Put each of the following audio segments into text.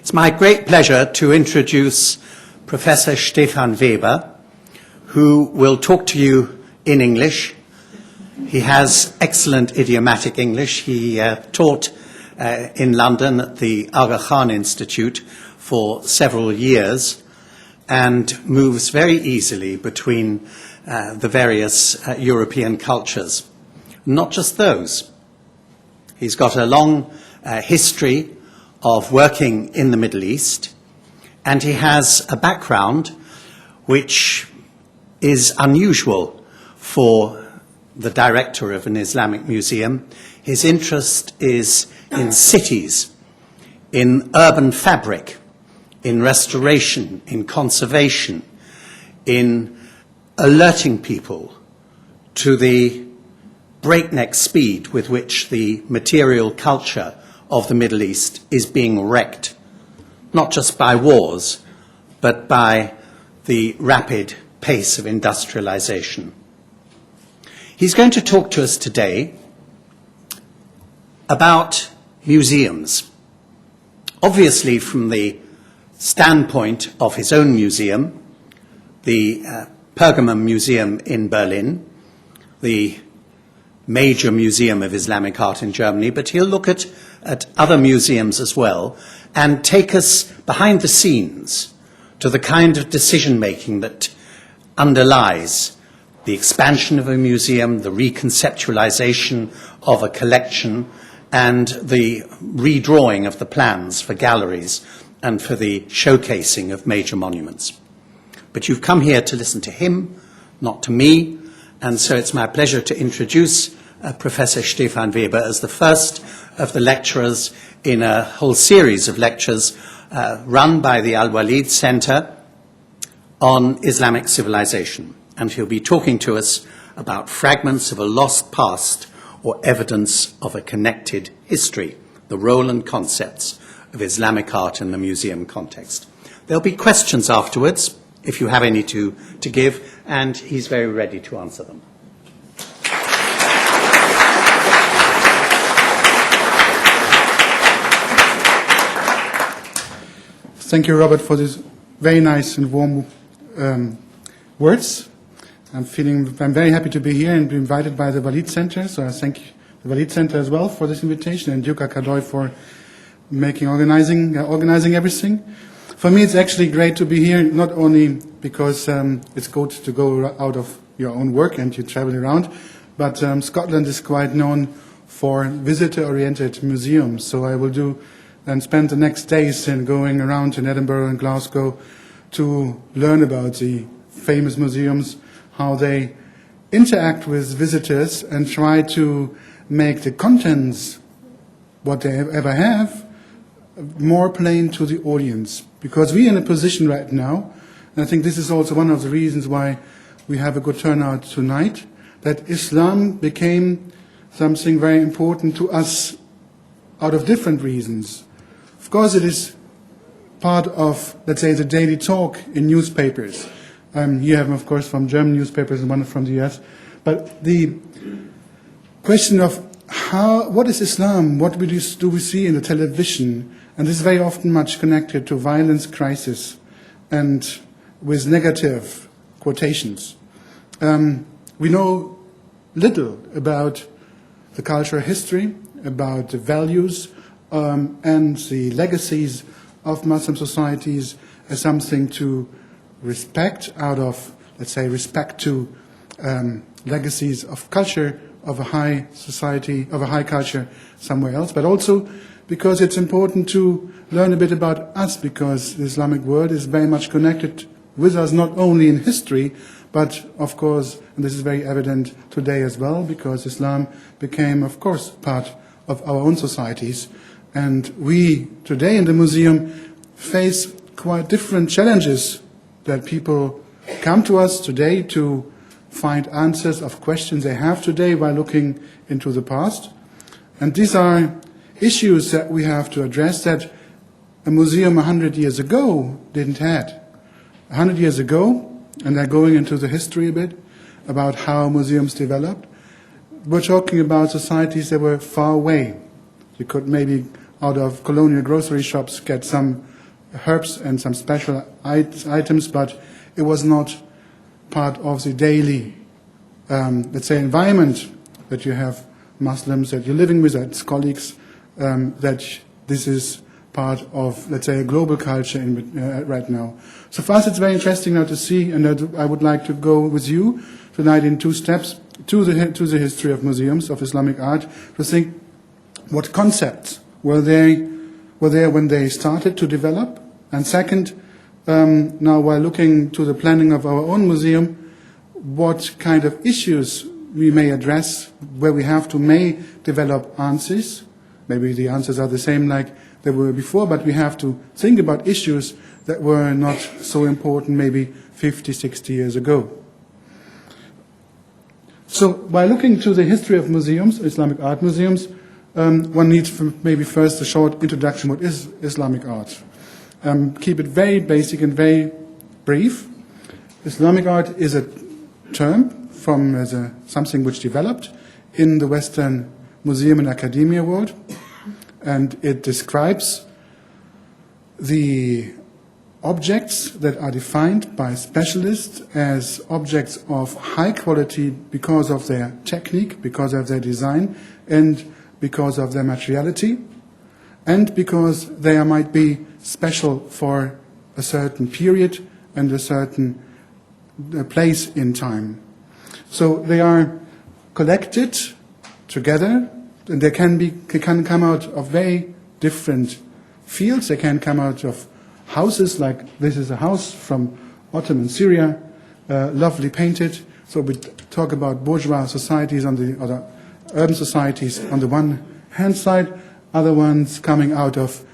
It's my great pleasure to introduce Professor Stefan Weber, who will talk to you in English. He has excellent idiomatic English. He taught in London at the Aga Khan Institute for several years and moves very easily between the various European cultures. Not just those. He's got a long history of working in the Middle East, and he has a background which is unusual for the director of an Islamic museum. His interest is in cities, in urban fabric, in restoration, in conservation, in alerting people to the breakneck speed with which the material culture of the Middle East is being wrecked, not just by wars, but by the rapid pace of industrialization. He's going to talk to us today about museums, obviously from the standpoint of his own museum, the Pergamon Museum in Berlin, the major museum of Islamic art in Germany, but he'll look at other museums as well and take us behind the scenes to the kind of decision-making that underlies the expansion of a museum, the reconceptualization of a collection, and the redrawing of the plans for galleries and for the showcasing of major monuments. But you've come here to listen to him, not to me, and so it's my pleasure to introduce Professor Stefan Weber as the first of the lecturers in a whole series of lectures run by the Al-Walid Center on Islamic civilization. And he'll be talking to us about fragments of a lost past or evidence of a connected history, the role and concepts of Islamic art in the museum context. There'll be questions afterwards, if you have any to give, and he's very ready to answer them. Thank you, Robert, for these very nice and warm words. I'm very happy to be here and be invited by the Walid Center, so I thank the Walid Center as well for this invitation, and Yuka Kadoy for organizing everything. For me, it's actually great to be here, not only because it's good to go out of your own work and you travel around, but Scotland is quite known for visitor-oriented museums. So I will do and spend the next days in going around in Edinburgh and Glasgow to learn about the famous museums, how they interact with visitors and try to make the contents, what they ever have, more plain to the audience. Because we are in a position right now, and I think this is also one of the reasons why we have a good turnout tonight, that Islam became something very important to us out of different reasons. Of course, it is part of, let's say, the daily talk in newspapers. You have, of course, from German newspapers and one from the US. But the question of what is Islam? What do we see in the television? And this is very often much connected to violence, crisis, and with negative quotations. We know little about the cultural history, about the values, and the legacies of Muslim societies as something to respect out of, let's say, respect to legacies of culture, of a high society, of a high culture somewhere else, but also because it's important to learn a bit about us, because the Islamic world is very much connected with us, not only in history, but of course, and this is very evident today as well, because Islam became, of course, part of our own societies. And we, today in the museum, face quite different challenges that people come to us today to find answers of questions they have today while looking into the past. And these are issues that we have to address that a museum 100 years ago didn't have. 100 years ago, and they're going into the history a bit about how museums developed, we're talking about societies that were far away. You could maybe out of colonial grocery shops get some herbs and some special items, but it was not part of the daily, let's say, environment that you have Muslims, that you're living with, as colleagues, that this is part of, let's say, a global culture right now. So for us, it's very interesting now to see, and I would like to go with you tonight in 2 steps to the history of museums of Islamic art, to think what concepts were there when they started to develop, and second, now while looking to the planning of our own museum, what kind of issues we may address, where we have to may develop answers. Maybe the answers are the same like they were before, but we have to think about issues that were not so important maybe 50, 60 years ago. So by looking to the history of museums, Islamic art museums, one needs maybe first a short introduction. What is Islamic art? Keep it very basic and very brief. Islamic art is a term from something which developed in the Western museum and academia world, and it describes the objects that are defined by specialists as objects of high quality because of their technique, because of their design, and because of their materiality, and because they might be special for a certain period and a certain place in time. So they are collected together, and they can come out of very different fields. They can come out of houses, like this is a house from Ottoman Syria, lovely painted. So we talk about bourgeois societies or the urban societies on the one hand side, other ones coming out of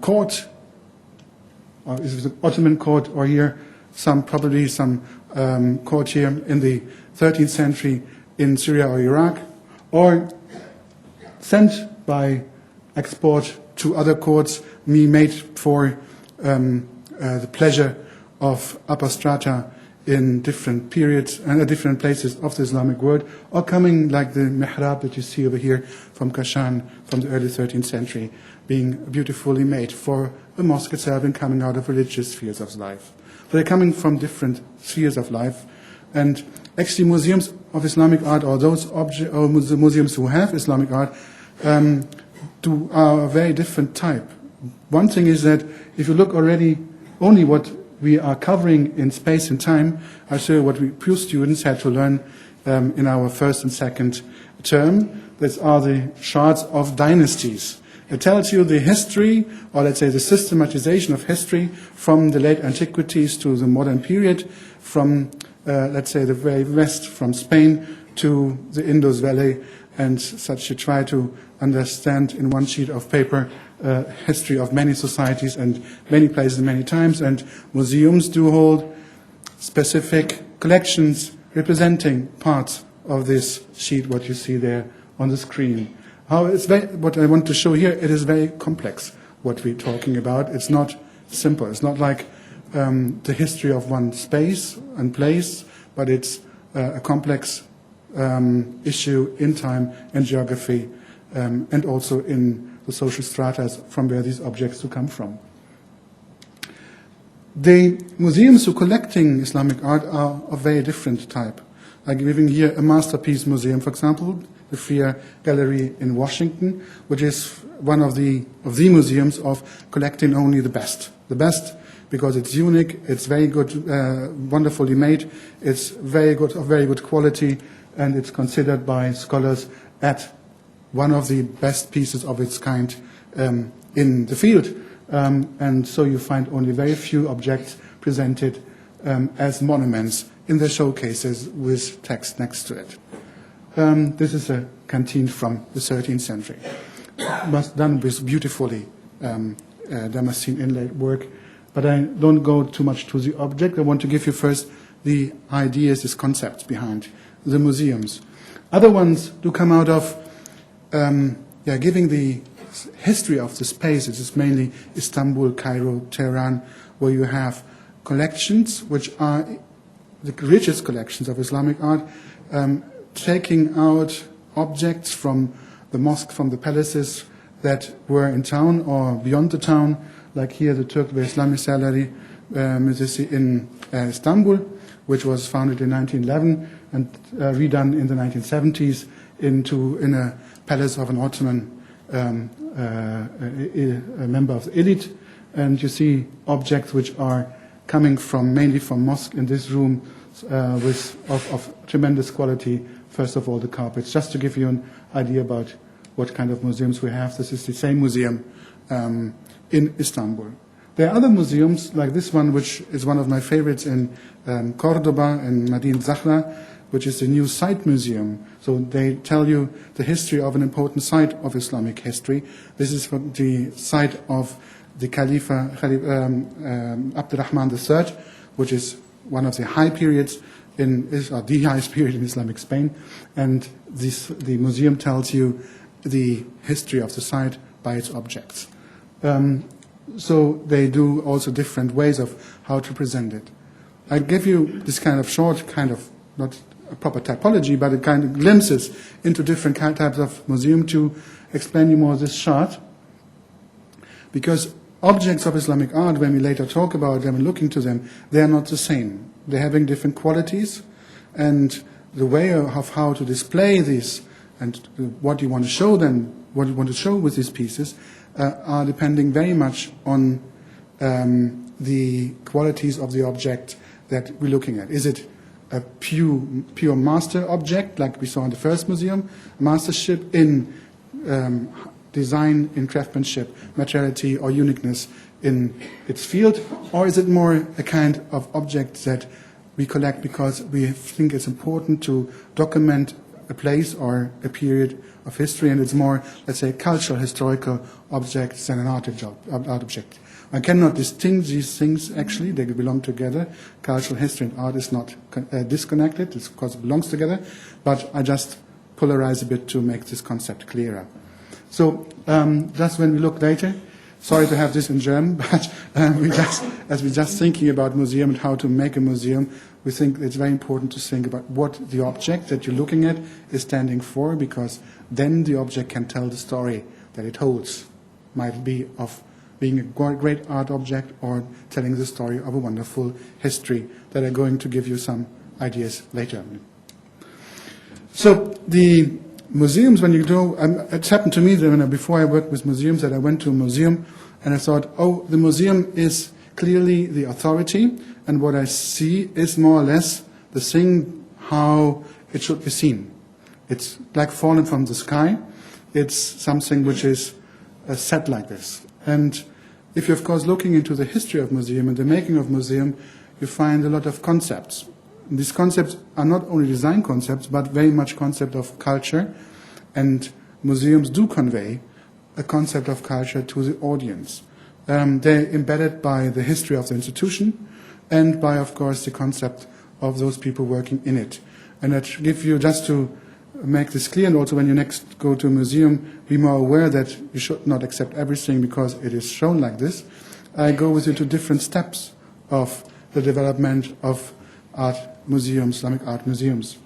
court, or is it the Ottoman court, or here probably some court here in the 13th century in Syria or Iraq, or sent by export to other courts, made for the pleasure of upper strata in different periods and different places of the Islamic world, or coming like the mihrab that you see over here from Kashan from the early 13th century, being beautifully made for the mosque itself and coming out of religious spheres of life. So they're coming from different spheres of life. And actually museums of Islamic art, or those museums who have Islamic art, are a very different type. One thing is that if you look already only what we are covering in space and time, I show what we pure students had to learn in our first and second term. These are the charts of dynasties. It tells you the history, or let's say the systematization of history from the late antiquities to the modern period, from let's say the very west, from Spain to the Indus Valley, and such you try to understand in one sheet of paper history of many societies and many places many times. And museums do hold specific collections representing parts of this sheet, what you see there on the screen. What I want to show here, it is very complex, what we're talking about. It's not simple. It's not like the history of one space and place, but it's a complex issue in time and geography, and also in the social stratas from where these objects do come from. The museums who are collecting Islamic art are of very different type. Like giving here a masterpiece museum, for example, the Freer Gallery in Washington, which is one of the museums of collecting only the best. The best because it's unique, it's very good, wonderfully made, it's very good, of very good quality, and it's considered by scholars at one of the best pieces of its kind in the field. And so you find only very few objects presented as monuments in the showcases with text next to it. This is a canteen from the 13th century, done with beautifully Damascene inlaid work. But I don't go too much to the object. I want to give you first the ideas, these concepts behind the museums. Other ones do come out of giving the history of the space. It is mainly Istanbul, Cairo, Tehran, where you have collections which are the richest collections of Islamic art, taking out objects from the mosque, from the palaces that were in town or beyond the town, like here the Turk ve Islamic Salary Museum in Istanbul, which was founded in 1911 and redone in the 1970s in a palace of an Ottoman a member of the elite. And you see objects which are coming mainly from mosque in this room of tremendous quality. First of all, the carpets. Just to give you an idea about what kind of museums we have. This is the same museum in Istanbul. There are other museums like this one, which is one of my favorites in Cordoba and Madinat Zahra, which is the new site museum. So they tell you the history of an important site of Islamic history. This is the site of the Caliph Abdurrahman III, which is one of the high periods the highest period in Islamic Spain. And the museum tells you the history of the site by its objects. So they do also different ways of how to present it. I give you this kind of short, not a proper typology, but a kind of glimpses into different types of museum to explain you more this chart. Because objects of Islamic art, when we later talk about them and look into them, they are not the same. They're having different qualities, and the way of how to display these and what you want to show them, what you want to show with these pieces, are depending very much on the qualities of the object that we're looking at. Is it a pure master object, like we saw in the first museum, mastership in design, in craftsmanship, materiality, or uniqueness in its field, or is it more a kind of object that we collect because we think it's important to document a place or a period of history, and it's more, let's say, cultural, historical objects than an art object. I cannot distinguish these things, actually. They belong together. Cultural history and art is not disconnected. It's, of course, it belongs together. But I just polarize a bit to make this concept clearer. So just when we look later, sorry to have this in German, but as we're just thinking about museum and how to make a museum, we think it's very important to think about what the object that you're looking at is standing for, because then the object can tell the story that it holds. Might be of being a great art object or telling the story of a wonderful history that are going to give you some ideas later. So the museums, when you go, it's happened to me that before I worked with museums that I went to a museum and I thought, oh, the museum is clearly the authority, and what I see is more or less the thing how it should be seen. It's like fallen from the sky. It's something which is set like this. And if you're, of course, looking into the history of museum and the making of museum, you find a lot of concepts. And these concepts are not only design concepts, but very much concept of culture. And museums do convey a concept of culture to the audience. They're embedded by the history of the institution and by, of course, the concept of those people working in it. And that give you, just to make this clear, and also when you next go to a museum, be more aware that you should not accept everything because it is shown like this. I go with you to different steps of the development of art museums, Islamic art museums.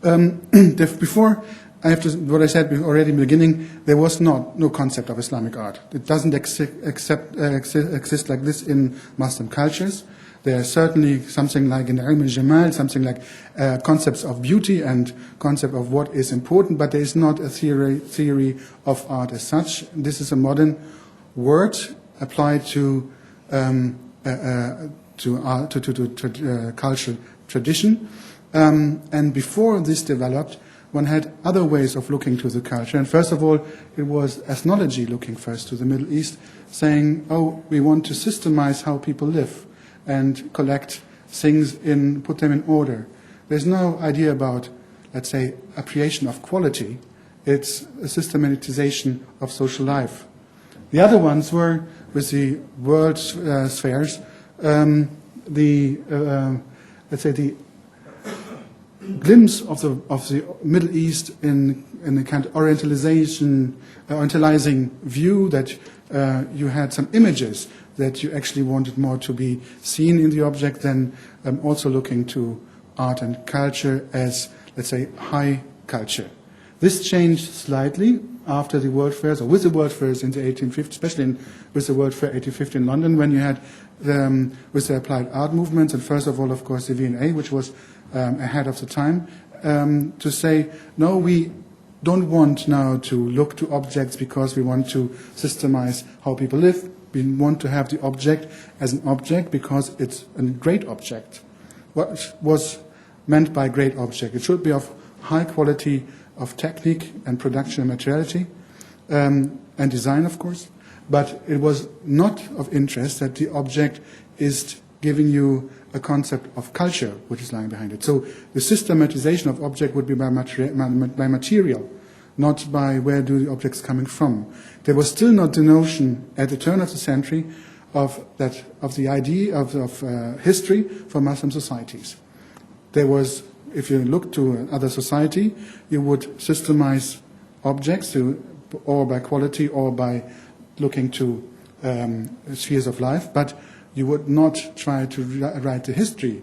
Before, I have to, what I said already in the beginning, there was no concept of Islamic art. It doesn't exist like this in Muslim cultures. There is certainly something like in Ilm al-Jamal, something like concepts of beauty and concept of what is important, but there is not a theory of art as such. This is a modern word applied to cultural tradition. And before this developed, one had other ways of looking to the culture. And first of all, it was ethnology looking first to the Middle East, saying, oh, we want to systemize how people live and collect things put them in order. There's no idea about, let's say, appreciation of quality. It's a systematization of social life. The other ones were, with the world spheres, let's say the glimpse of the Middle East in a kind of orientalizing view, that you had some images that you actually wanted more to be seen in the object than also looking to art and culture as, let's say, high culture. This changed slightly after the World Fairs, or with the World Fairs in the 1850s, especially with the World Fair 1850 in London, when you had with the applied art movements, and first of all, of course, the V&A, which was ahead of the time, to say, no, we don't want now to look to objects because we want to systemize how people live. We want to have the object as an object because it's a great object. What was meant by great object? It should be of high quality of technique and production and materiality, and design, of course. But it was not of interest that the object is giving you a concept of culture which is lying behind it. So the systematization of object would be by material, not by where do the objects coming from. There was still not the notion at the turn of the century of the idea of history for Muslim societies. There was, if you look to another society, you would systemize objects or by quality or by looking to spheres of life, but you would not try to write the history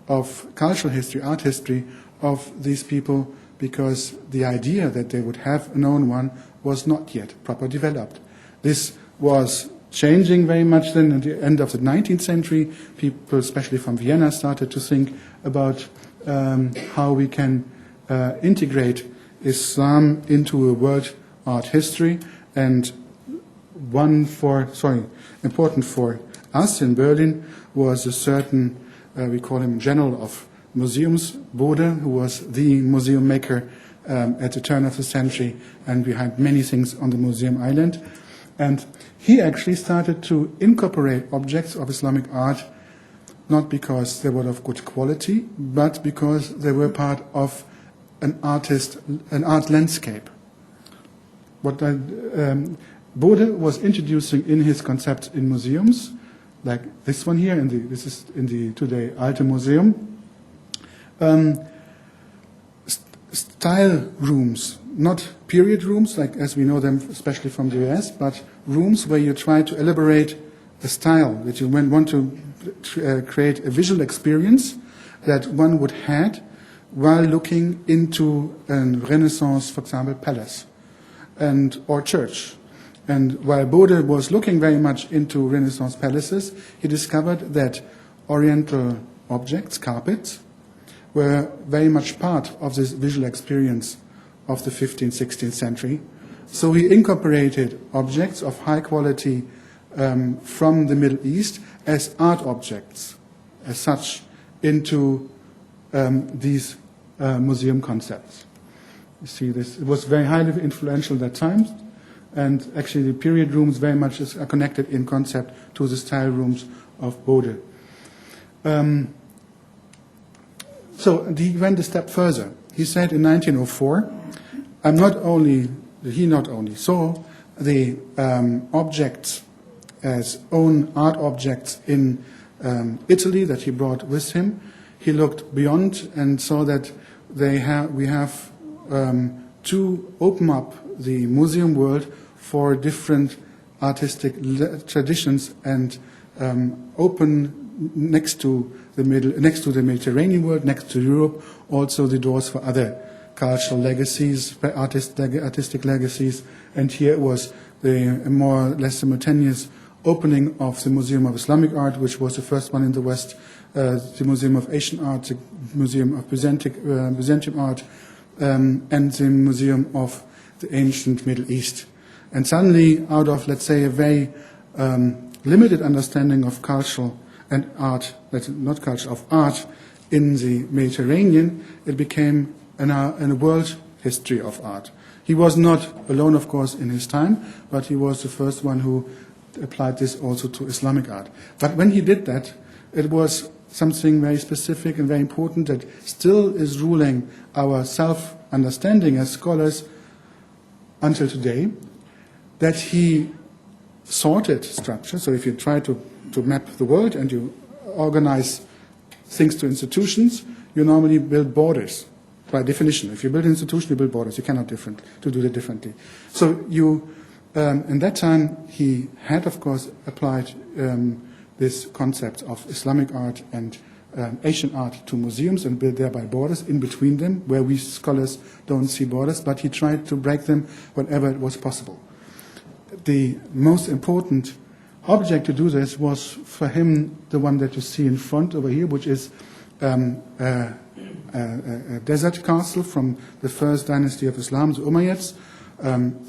of cultural history, art history of these people, because the idea that they would have a known one was not yet properly developed. This was changing very much then at the end of the 19th century. People, especially from Vienna, started to think about how we can integrate Islam into a world art history. And important for us in Berlin was a certain, we call him General of Museums, Bode, who was the museum maker at the turn of the century and behind many things on the museum island. And he actually started to incorporate objects of Islamic art, not because they were of good quality, but because they were part of an art landscape. What Bode was introducing in his concepts in museums, like this one here, this is in the today Alte Museum, style rooms, not period rooms, like as we know them, especially from the US, but rooms where you try to elaborate a style, that you want to create a visual experience that one would have while looking into a Renaissance, for example, palace or church. And while Bode was looking very much into Renaissance palaces, he discovered that Oriental objects, carpets, were very much part of this visual experience of the 15th, 16th century. So he incorporated objects of high quality from the Middle East as art objects, as such, into these museum concepts. You see this. It was very highly influential at that time, and actually the period rooms very much are connected in concept to the style rooms of Bode. So he went a step further. He said in 1904, he not only saw the objects as own art objects in Italy that he brought with him, he looked beyond and saw that we have to open up the museum world for different artistic traditions and open next to the Mediterranean world, next to Europe, also the doors for other cultural legacies, artistic legacies. And here it was the more or less simultaneous opening of the Museum of Islamic Art, which was the first one in the West, the Museum of Asian Art, the Museum of Byzantium Art, and the Museum of the Ancient Middle East. And suddenly, out of, let's say, a very limited understanding of cultural and art, not culture, of art in the Mediterranean, it became a world history of art. He was not alone, of course, in his time, but he was the first one who applied this also to Islamic art. But when he did that, it was something very specific and very important that still is ruling our self-understanding as scholars until today, that he sorted structure. So if you try to map the world and you organize things to institutions, you normally build borders by definition. If you build an institution, you build borders. You cannot do that differently. So in that time, he had, of course, applied this concept of Islamic art and Asian art to museums and build thereby borders in between them, where we scholars don't see borders, but he tried to break them whenever it was possible. The most important object to do this was for him the one that you see in front over here, which is a desert castle from the first dynasty of Islam, the Umayyads,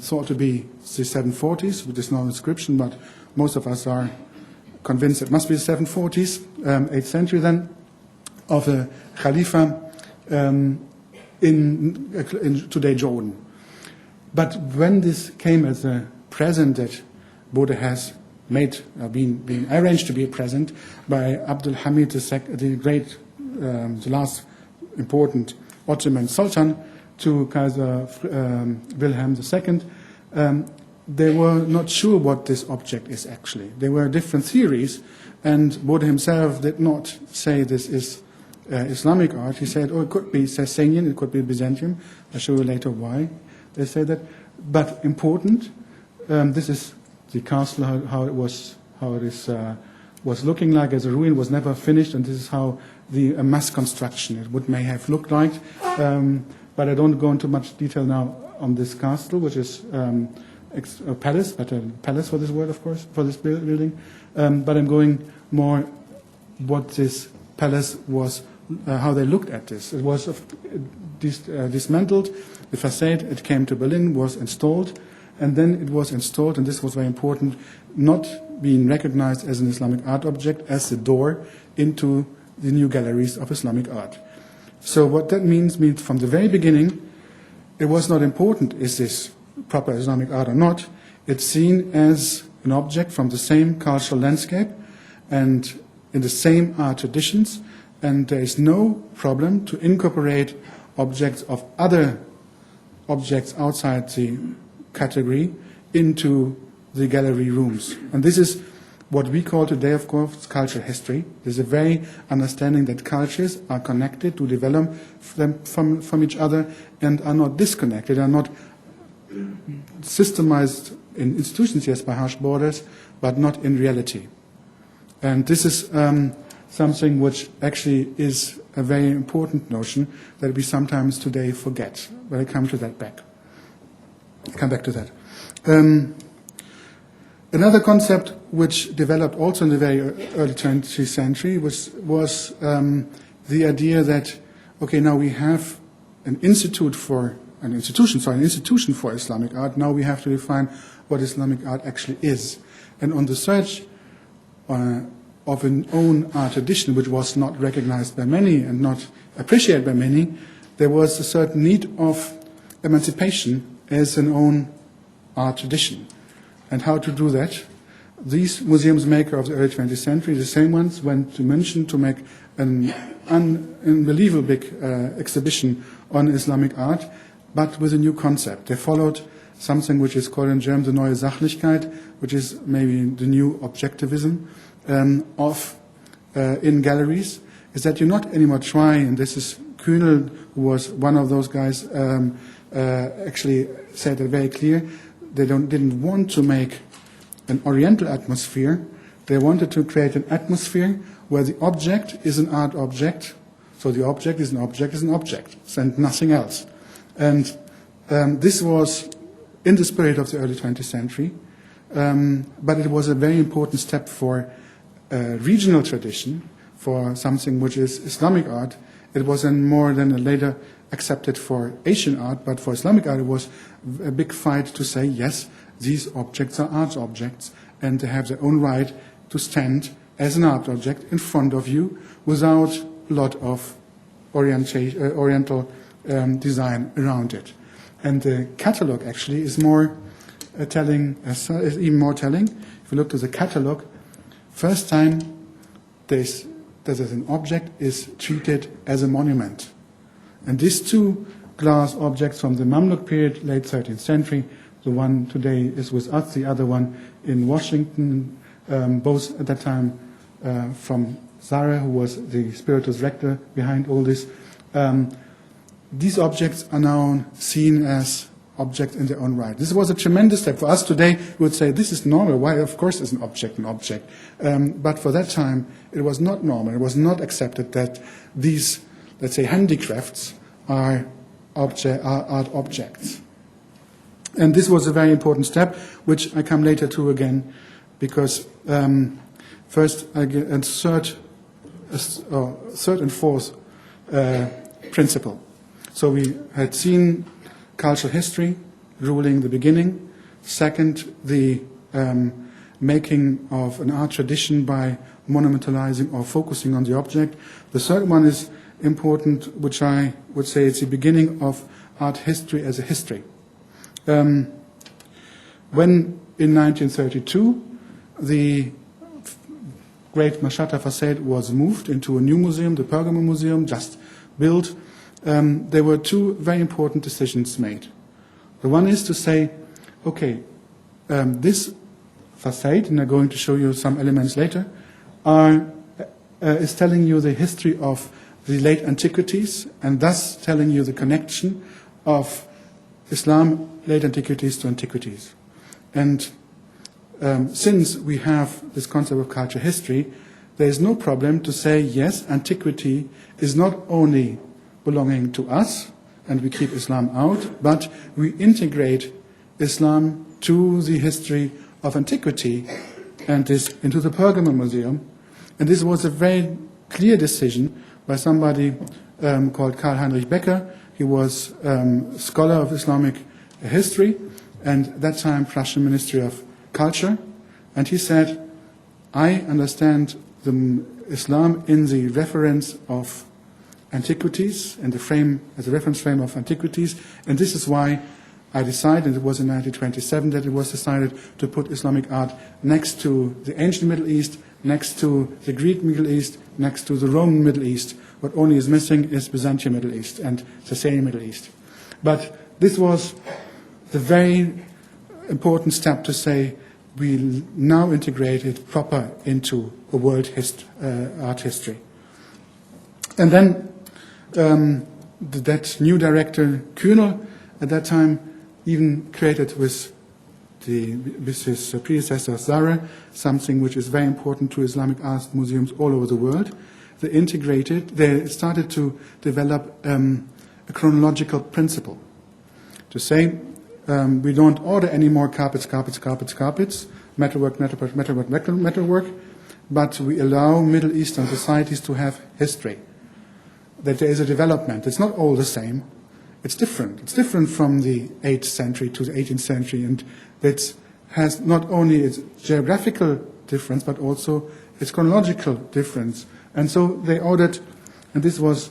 thought to be the 740s, with this no inscription, but most of us are convinced it must be the 740s, 8th century then, of a Khalifa in today Jordan. But when this came as a present that Bode has made, been arranged to be a present by Abdul Hamid II, the great, the last important Ottoman Sultan, to Kaiser Wilhelm II, they were not sure what this object is actually. There were different theories, and Bode himself did not say this is Islamic art. He said, oh, it could be Sasanian, it could be Byzantium. I'll show you later why they say that. But important, this is the castle, how it was looking like as a ruin, was never finished, and this is how the mass construction it may have looked like. But I don't go into much detail now on this castle, which is a palace, but a palace for this word, of course, for this building. But I'm going more what this palace was, how they looked at this. It was dismantled, the facade, it came to Berlin, was installed, and then it was installed, and this was very important, not being recognized as an Islamic art object, as the door into the new galleries of Islamic art. So what that means from the very beginning, it was not important, is this proper Islamic art or not. It's seen as an object from the same cultural landscape and in the same art traditions, and there is no problem to incorporate objects of other objects outside the category into the gallery rooms. And this is what we call today, of course, cultural history. There's a very understanding that cultures are connected to develop them from each other and are not disconnected, are not systemized in institutions, yes, by harsh borders, but not in reality. And this is something which actually is a very important notion that we sometimes today forget. But I come to that back. Come back to that. Another concept which developed also in the very early 20th century was the idea that, okay, now we have an institution for Islamic art. Now we have to define what Islamic art actually is. And on the search of an own art tradition, which was not recognized by many and not appreciated by many, there was a certain need of emancipation as an own art tradition. And how to do that? These museums makers of the early 20th century, the same ones, went to München to make an unbelievable big exhibition on Islamic art, but with a new concept. They followed something which is called in German the neue Sachlichkeit, which is maybe the new objectivism in galleries, is that you not anymore try, and this is Kühnel, who was one of those guys, actually said it very clear, they didn't want to make an Oriental atmosphere. They wanted to create an atmosphere where the object is an art object, so the object is an object and nothing else. And this was in the spirit of the early 20th century, but it was a very important step for regional tradition, for something which is Islamic art. It was then more than later accepted for Asian art, but for Islamic art it was a big fight to say, yes, these objects are art objects, and they have their own right to stand as an art object in front of you without a lot of Oriental design around it. And the catalogue actually is more telling, is even more telling. If you look to the catalogue, first time that an object is treated as a monument. And these two glass objects from the Mamluk period, late 13th century, the one today is with us, the other one in Washington, both at that time from Zara, who was the spiritual rector behind all this. These objects are now seen as objects in their own right. This was a tremendous step. For us today, we would say, this is normal. Why, of course, is an object an object? But for that time, it was not normal. It was not accepted that these, let's say, handicrafts are art objects. And this was a very important step, which I come later to again, because first I get a third and fourth principle. So we had seen cultural history ruling the beginning. Second, the making of an art tradition by monumentalizing or focusing on the object. The third one is important, which I would say is the beginning of art history as a history. When in 1932 the great Mashhad facade was moved into a new museum, the Pergamon Museum, just built, there were two very important decisions made. The one is to say, okay, this facade, and I'm going to show you some elements later, is telling you the history of the late antiquities, and thus telling you the connection of Islam, late antiquities to antiquities. And since we have this concept of culture history, there is no problem to say, yes, antiquity is not only belonging to us, and we keep Islam out, but we integrate Islam to the history of antiquity and this into the Pergamon Museum. And this was a very clear decision by somebody called Karl Heinrich Becker. He was a scholar of Islamic history, and at that time Prussian Ministry of Culture. And he said, I understand the Islam in the reference of antiquities, in the frame, as a reference frame of antiquities, and this is why I decided, it was in 1927 that it was decided to put Islamic art next to the ancient Middle East, next to the Greek Middle East, next to the Roman Middle East. What only is missing is Byzantium Middle East and Sasanian Middle East. But this was the very important step to say we now integrate it proper into a world art history. And then that new director, Kühnel, at that time even created with his predecessor, Zara, something which is very important to Islamic art museums all over the world. They started to develop a chronological principle. To say, we don't order any more carpets, metalwork, but we allow Middle Eastern societies to have history. That there is a development. It's not all the same. It's different. It's different from the 8th century to the 18th century, and it has not only its geographical difference, but also its chronological difference. And so they ordered, and this was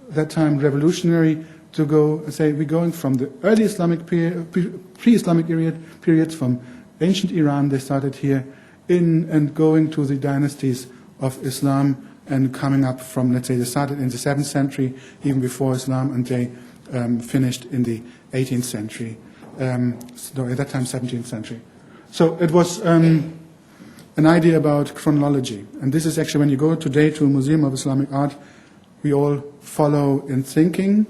at that time revolutionary, to go and say we're going from the early Islamic period, pre-Islamic periods from ancient Iran. They started here and going to the dynasties of Islam and coming up from, let's say, they started in the 7th century, even before Islam, and they finished in the 18th century. No, at that time, 17th century. So it was an idea about chronology. And this is actually, when you go today to a museum of Islamic art, we all follow in thinking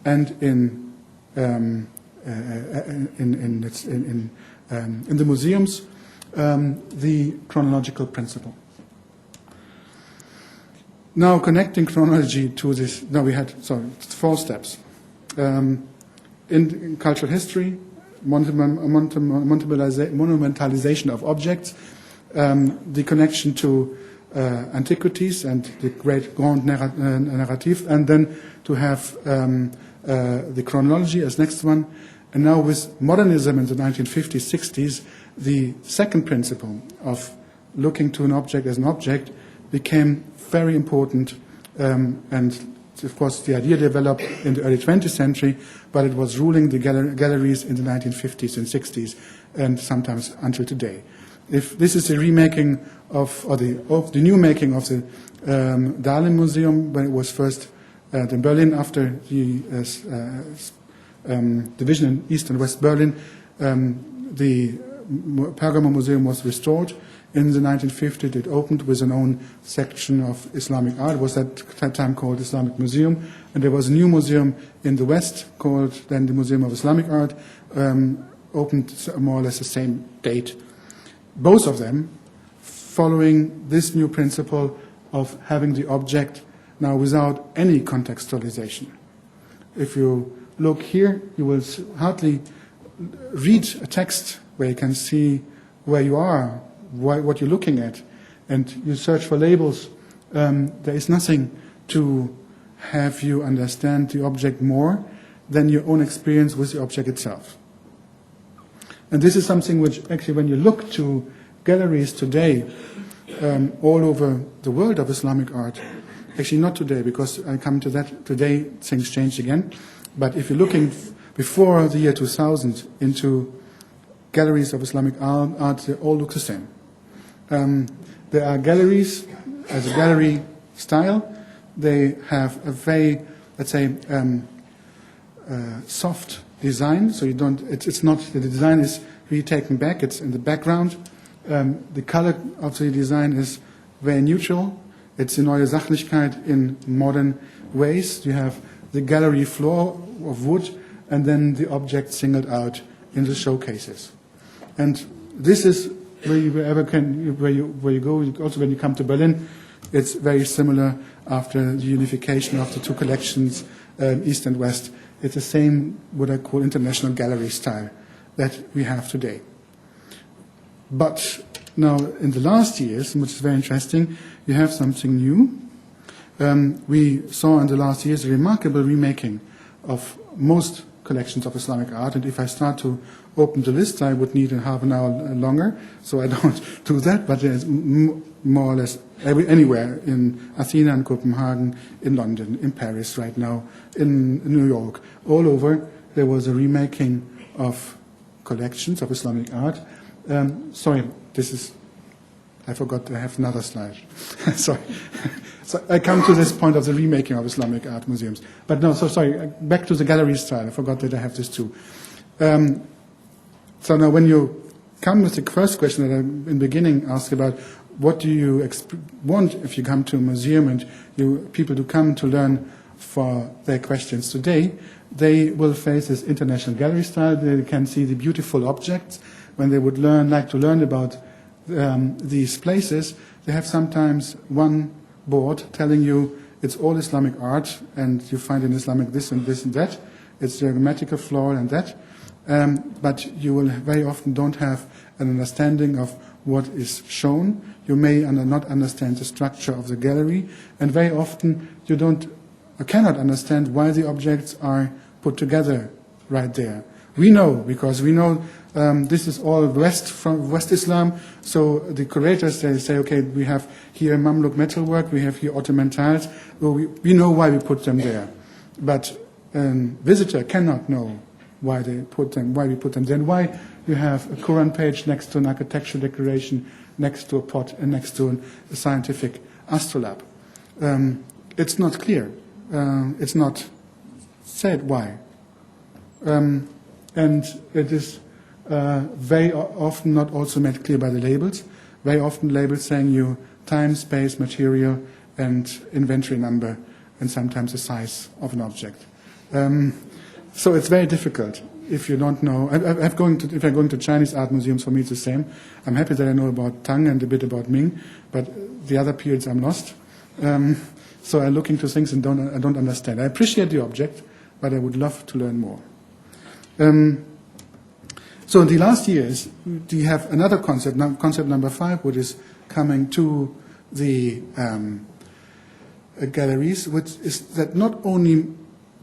and in the museums the chronological principle. Now, connecting chronology to this, now we had, 4 steps. In cultural history, monumentalization of objects, the connection to antiquities and the great grand narrative, and then to have the chronology as next one. And now with modernism in the 1950s, 60s, the second principle of looking to an object as an object became very important, and of course the idea developed in the early 20th century, but it was ruling the galleries in the 1950s and 60s, and sometimes until today. If this is a remaking of, or the new making of the Dahlem Museum, when it was first in Berlin after the division in East and West Berlin, the Pergamon Museum was restored In the 1950s, it opened with an own section of Islamic art. It was at that time called Islamic Museum. And there was a new museum in the West called then the Museum of Islamic Art, opened more or less the same date. Both of them following this new principle of having the object now without any contextualization. If you look here, you will hardly read a text where you can see where you are, what you're looking at, and you search for labels. There is nothing to have you understand the object more than your own experience with the object itself. And this is something which actually, when you look to galleries today, all over the world of Islamic art, actually not today, because I come to that, today things change again, but if you're looking before the year 2000 into galleries of Islamic art, they all look the same. There are galleries as a gallery style. They have a very, let's say, soft design. So you don't. It's not. The design is really taken back. It's in the background. The color of the design is very neutral. It's in neue Sachlichkeit in modern ways. You have the gallery floor of wood, and then the object singled out in the showcases. And this is where you go. Also, when you come to Berlin, it's very similar after the unification of the two collections, East and West. It's the same, what I call international gallery style that we have today. But now, in the last years, which is very interesting, you have something new. We saw in the last years a remarkable remaking of most collections of Islamic art, and if I start to open the list, I would need a half an hour longer, so I don't do that, but there's more or less anywhere in Athena and Copenhagen, in London, in Paris right now, in New York, all over, there was a remaking of collections of Islamic art. Sorry, I forgot to have another slide. Sorry. So I come to this point of the remaking of Islamic art museums. But no, so sorry, back to the gallery style. I forgot that I have this too. So now when you come with the first question that I in the beginning asked about, what do you want if you come to a museum and people do come to learn for their questions today, they will face this international gallery style. They can see the beautiful objects. When they would like to learn about these places, they have sometimes one board telling you it's all Islamic art, and you find in Islamic this and this and that. It's the grammatical flaw and that. But you will very often don't have an understanding of what is shown. You may not understand the structure of the gallery, and very often you cannot understand why the objects are put together right there. We know, because we know this is all West Islam, so the curators, they say, okay, we have here Mamluk metalwork, we have here Ottoman tiles, well, we know why we put them there. But a visitor cannot know why we put them there, and why you have a Quran page next to an architectural decoration, next to a pot, and next to a scientific astrolabe. It's not clear. It's not said why. And it is very often not also made clear by the labels. Very often labels saying you time, space, material, and inventory number, and sometimes the size of an object. So it's very difficult if you don't know. If I'm going to Chinese art museums, for me it's the same. I'm happy that I know about Tang and a bit about Ming, but the other periods I'm lost. So I look into things and I don't understand. I appreciate the object, but I would love to learn more. So in the last years, we have another concept number 5, which is coming to the galleries, which is that not only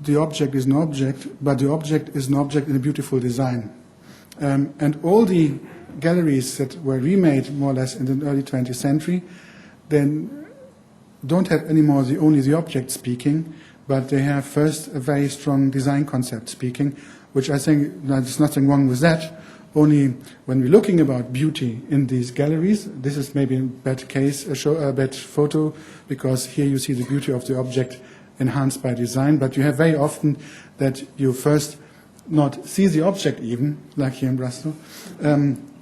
the object is an object, but the object is an object in a beautiful design. And all the galleries that were remade more or less in the early 20th century, then don't have anymore only the object speaking, but they have first a very strong design concept speaking, which I think there's nothing wrong with that. Only when we're looking about beauty in these galleries, this is maybe a bad case, a bad photo, because here you see the beauty of the object enhanced by design, but you have very often that you first not see the object even, like here in Brussels,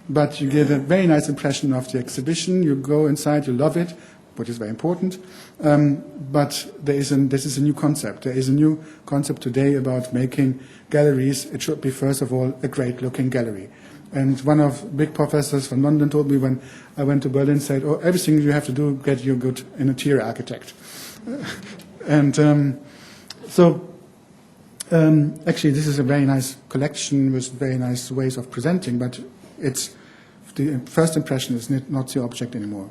but you get a very nice impression of the exhibition. You go inside, you love it, which is very important. But this is a new concept. There is a new concept today about making galleries. It should be, first of all, a great-looking gallery. And one of the big professors from London told me when I went to Berlin, said, "Oh, everything you have to do, get you a good interior architect." Actually, this is a very nice collection with very nice ways of presenting, but the first impression is not the object anymore.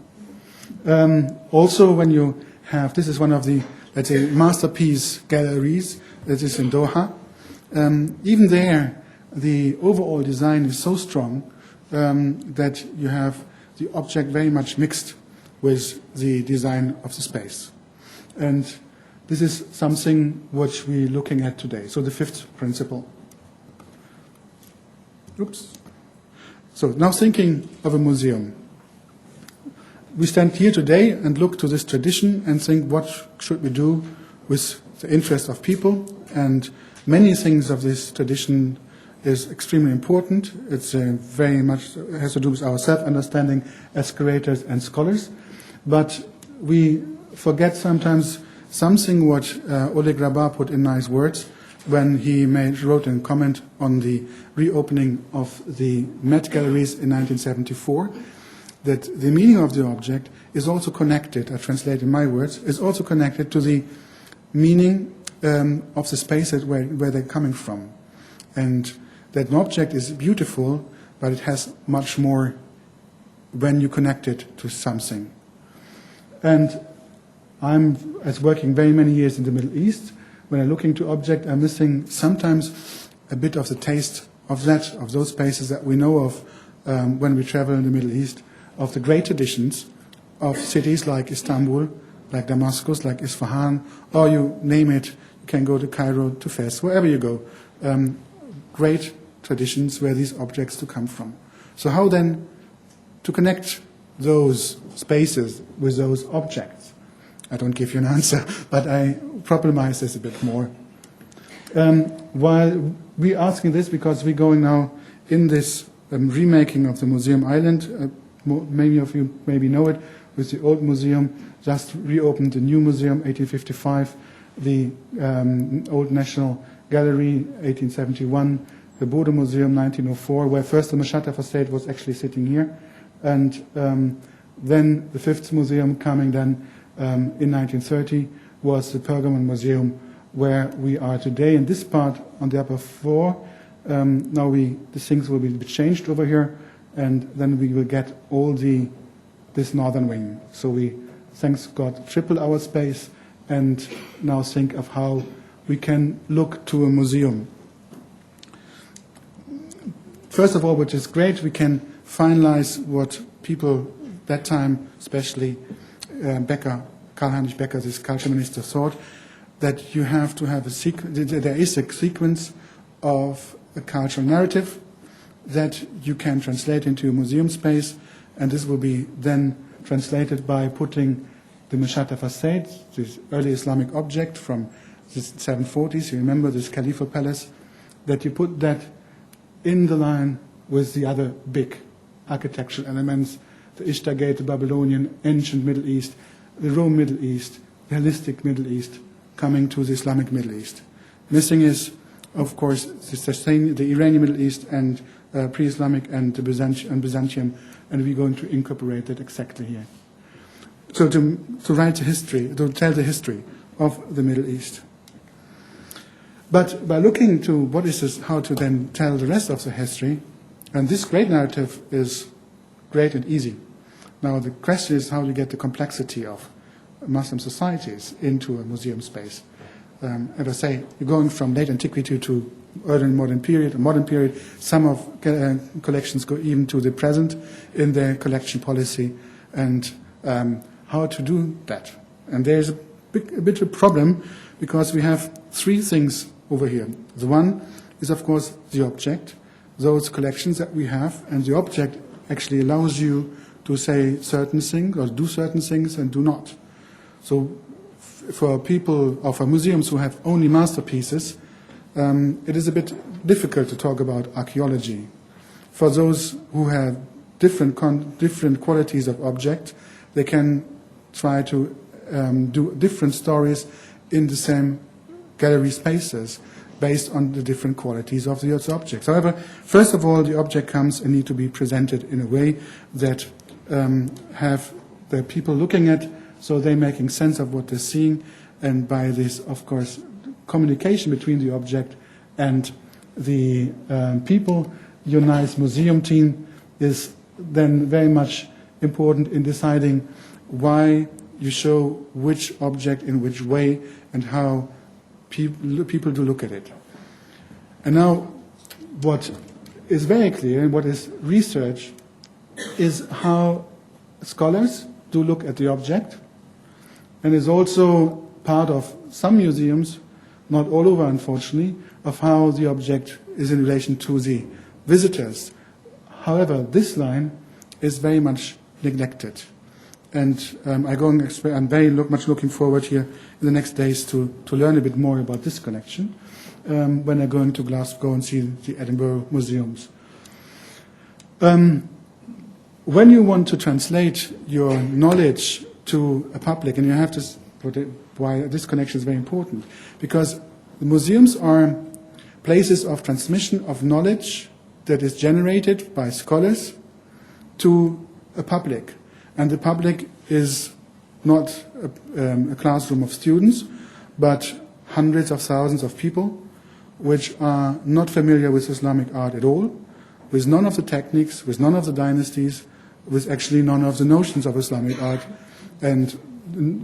Also, when you have, this is one of the, let's say, masterpiece galleries that is in Doha. Even there, the overall design is so strong that you have the object very much mixed with the design of the space. And this is something which we're looking at today. So the fifth principle. Oops. So now thinking of a museum. We stand here today and look to this tradition and think, what should we do with the interest of people? And many things of this tradition is extremely important. It's very much has to do with our self-understanding as curators and scholars. But we forget sometimes something what Oleg Rabar put in nice words when he wrote a comment on the reopening of the Met Galleries in 1974, that the meaning of the object is also connected, I translate in my words, is also connected to the meaning of the spaces where they're coming from. And that an object is beautiful, but it has much more when you connect it to something. And I'm working very many years in the Middle East. When I look into object, I'm missing sometimes a bit of the taste of those spaces that we know of when we travel in the Middle East, of the great traditions of cities like Istanbul, like Damascus, like Isfahan, or you name it. You can go to Cairo, to Fez, wherever you go. Great traditions where these objects to come from. So how then to connect those spaces with those objects? I don't give you an answer, but I problemize this a bit more. While we're asking this, because we're going now in this remaking of the Museum Island, many of you maybe know it, with the old museum, just reopened the new museum, 1855, the Old National Gallery, 1871, the Bode Museum, 1904, where first the Mashata facade was actually sitting here, and then the fifth museum coming then in 1930 was the Pergamon Museum, where we are today. In this part, on the upper floor, now the things will be changed over here, and then we will get all this northern wing. So we, thanks God, triple our space, and now think of how we can look to a museum. First of all, which is great, we can finalize what people that time, especially Karl-Heinrich Becker, this culture minister, thought, that you have to have there is a sequence of a cultural narrative that you can translate into a museum space, and this will be then translated by putting the Mashata facade, this early Islamic object from the 740s, you remember this Khalifa palace, that you put that in the line with the other big architectural elements, the Ishtar Gate, the Babylonian, ancient Middle East, the Rome Middle East, the Hellenistic Middle East, coming to the Islamic Middle East. Missing is, of course, the Iranian Middle East and pre-Islamic and the Byzantium, and we're going to incorporate that exactly here. So to write the history, to tell the history of the Middle East. But by looking to what is this, how to then tell the rest of the history, and this great narrative is great and easy. Now the question is how to get the complexity of Muslim societies into a museum space. As I say, you're going from late antiquity to early modern period, Some of collections go even to the present in their collection policy, and how to do that. And there's a bit of a problem, because we have three things over here. The one is, of course, the object, those collections that we have, and the object actually allows you to say certain things or do certain things and do not. So for people or for museums who have only masterpieces, it is a bit difficult to talk about archaeology. For those who have different qualities of object, they can try to do different stories in the same gallery spaces based on the different qualities of the objects. However, first of all, the object comes and need to be presented in a way that have the people looking at, so they're making sense of what they're seeing, and by this, of course, communication between the object and the people, your nice museum team is then very much important in deciding why you show which object in which way and how people do look at it. And now what is very clear and what is research is how scholars do look at the object, and is also part of some museums, not all over unfortunately, of how the object is in relation to the visitors. However, this line is very much neglected. And I'm very much looking forward here in the next days to learn a bit more about this connection when I'm going to Glasgow and see the Edinburgh museums. When you want to translate your knowledge to a public, and you have to, why this connection is very important, because the museums are places of transmission of knowledge that is generated by scholars to a public. And the public is not a classroom of students, but hundreds of thousands of people which are not familiar with Islamic art at all, with none of the techniques, with none of the dynasties, with actually none of the notions of Islamic art. And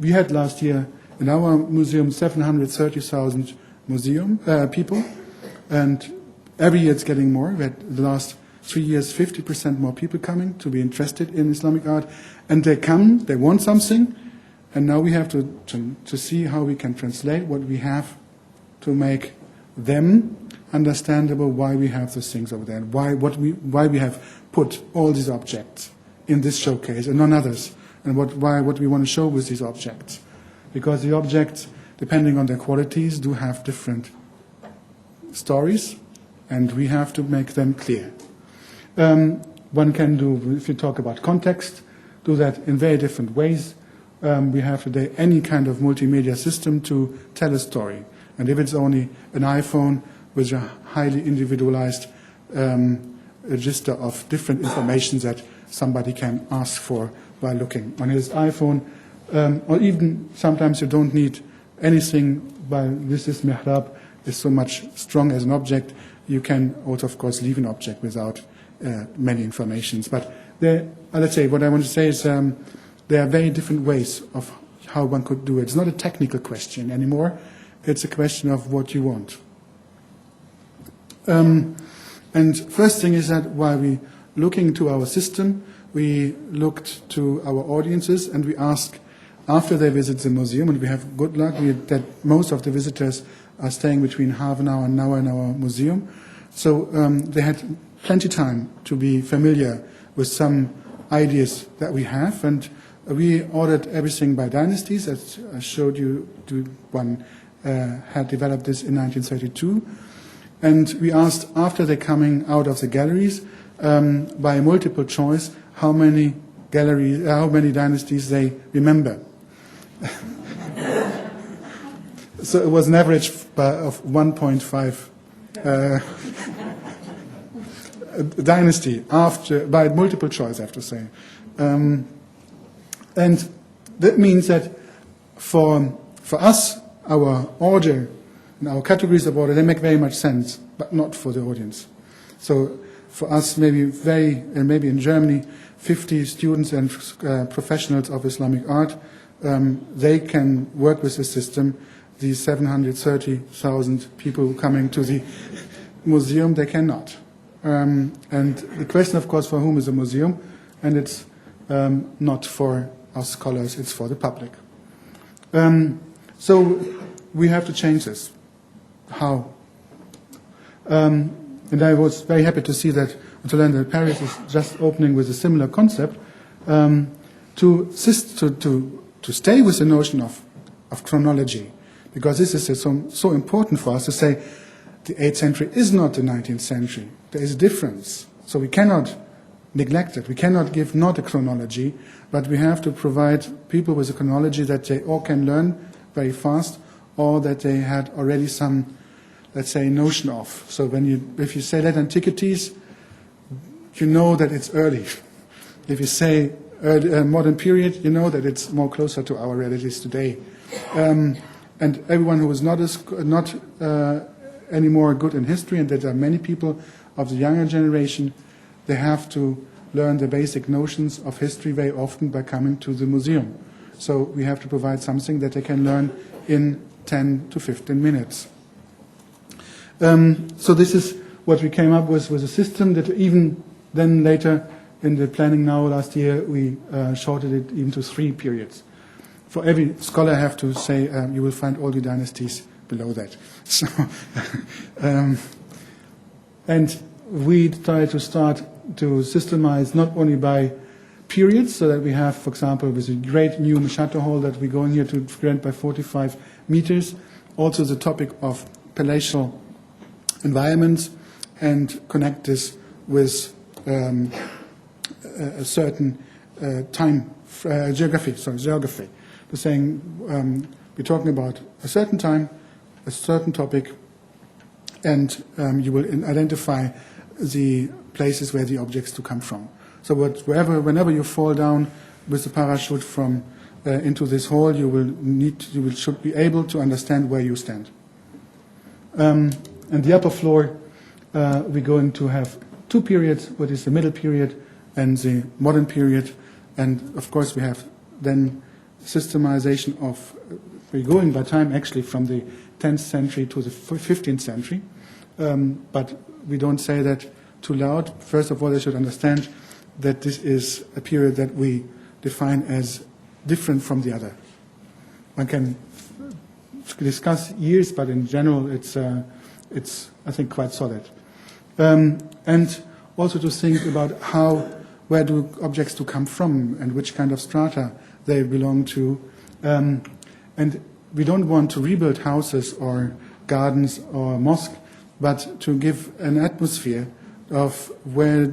we had last year in our museum 730,000 people, and every year it's getting more. We had the last 3 years 50% more people coming to be interested in Islamic art, and they come, they want something, and now we have to see how we can translate what we have to make them understandable why we have those things over there, and why we have put all these objects in this showcase and none others, and what we want to show with these objects. Because the objects, depending on their qualities, do have different stories, and we have to make them clear. One can do, if you talk about context, do that in very different ways. We have today any kind of multimedia system to tell a story. And if it's only an iPhone with a highly individualized register of different information that somebody can ask for by looking on his iPhone, or even sometimes you don't need anything, but this mihrab is so much strong as an object, you can also, of course, leave an object without many informations. But let's say, what I want to say is there are very different ways of how one could do it. It's not a technical question anymore. It's a question of what you want. And first thing is that while we looking to our system, we looked to our audiences and we asked after they visit the museum, and we have good luck that most of the visitors are staying between half an hour and an hour in our museum. So they had plenty time to be familiar with some ideas that we have, and we ordered everything by dynasties. As I showed you, one had developed this in 1932, and we asked after they're coming out of the galleries by multiple choice how many dynasties they remember. So it was an average of 1.5 dynasty by multiple choice, I have to say. And that means that for us, our order and our categories of order, they make very much sense, but not for the audience. So for us, maybe in Germany, 50 students and professionals of Islamic art, they can work with the system. These 730,000 people coming to the museum, they cannot. And the question, of course, for whom is a museum? And it's not for us scholars, it's for the public. So we have to change this. How? And I was very happy to see that Antolanda Paris is just opening with a similar concept to stay with the notion of chronology, because this is so important for us to say the 8th century is not the 19th century. There is a difference. So we cannot neglect it. We cannot give not a chronology, but we have to provide people with a chronology that they all can learn very fast, or that they had already some, let's say, notion of. So if you say late antiquities, you know that it's early. If you say modern period, you know that it's more closer to our realities today. And everyone who is not anymore good in history, and there are many people of the younger generation, they have to learn the basic notions of history very often by coming to the museum. So we have to provide something that they can learn in 10 to 15 minutes. So this is what we came up with a system that even then later in the planning now last year we shortened it into 3 periods. For every scholar I have to say you will find all the dynasties below that. So, and we try to start to systemize not only by periods, so that we have, for example, with a great new Machado hall that we're going here to grant by 45 meters, also the topic of palatial environments, and connect this with a certain geography. We're saying we're talking about a certain time, a certain topic, and you will identify the places where the objects to come from. So whenever you fall down with the parachute from into this hole, should be able to understand where you stand. And the upper floor, we're going to have 2 periods, what is the middle period and the modern period. And of course we have then systemization of, we're going by time actually from the 10th century to the 15th century. But we don't say that too loud. First of all, they should understand that this is a period that we define as different from the other. One can discuss years, but in general it's I think, quite solid. And also to think about where do objects to come from and which kind of strata they belong to. And we don't want to rebuild houses or gardens or mosques, but to give an atmosphere of where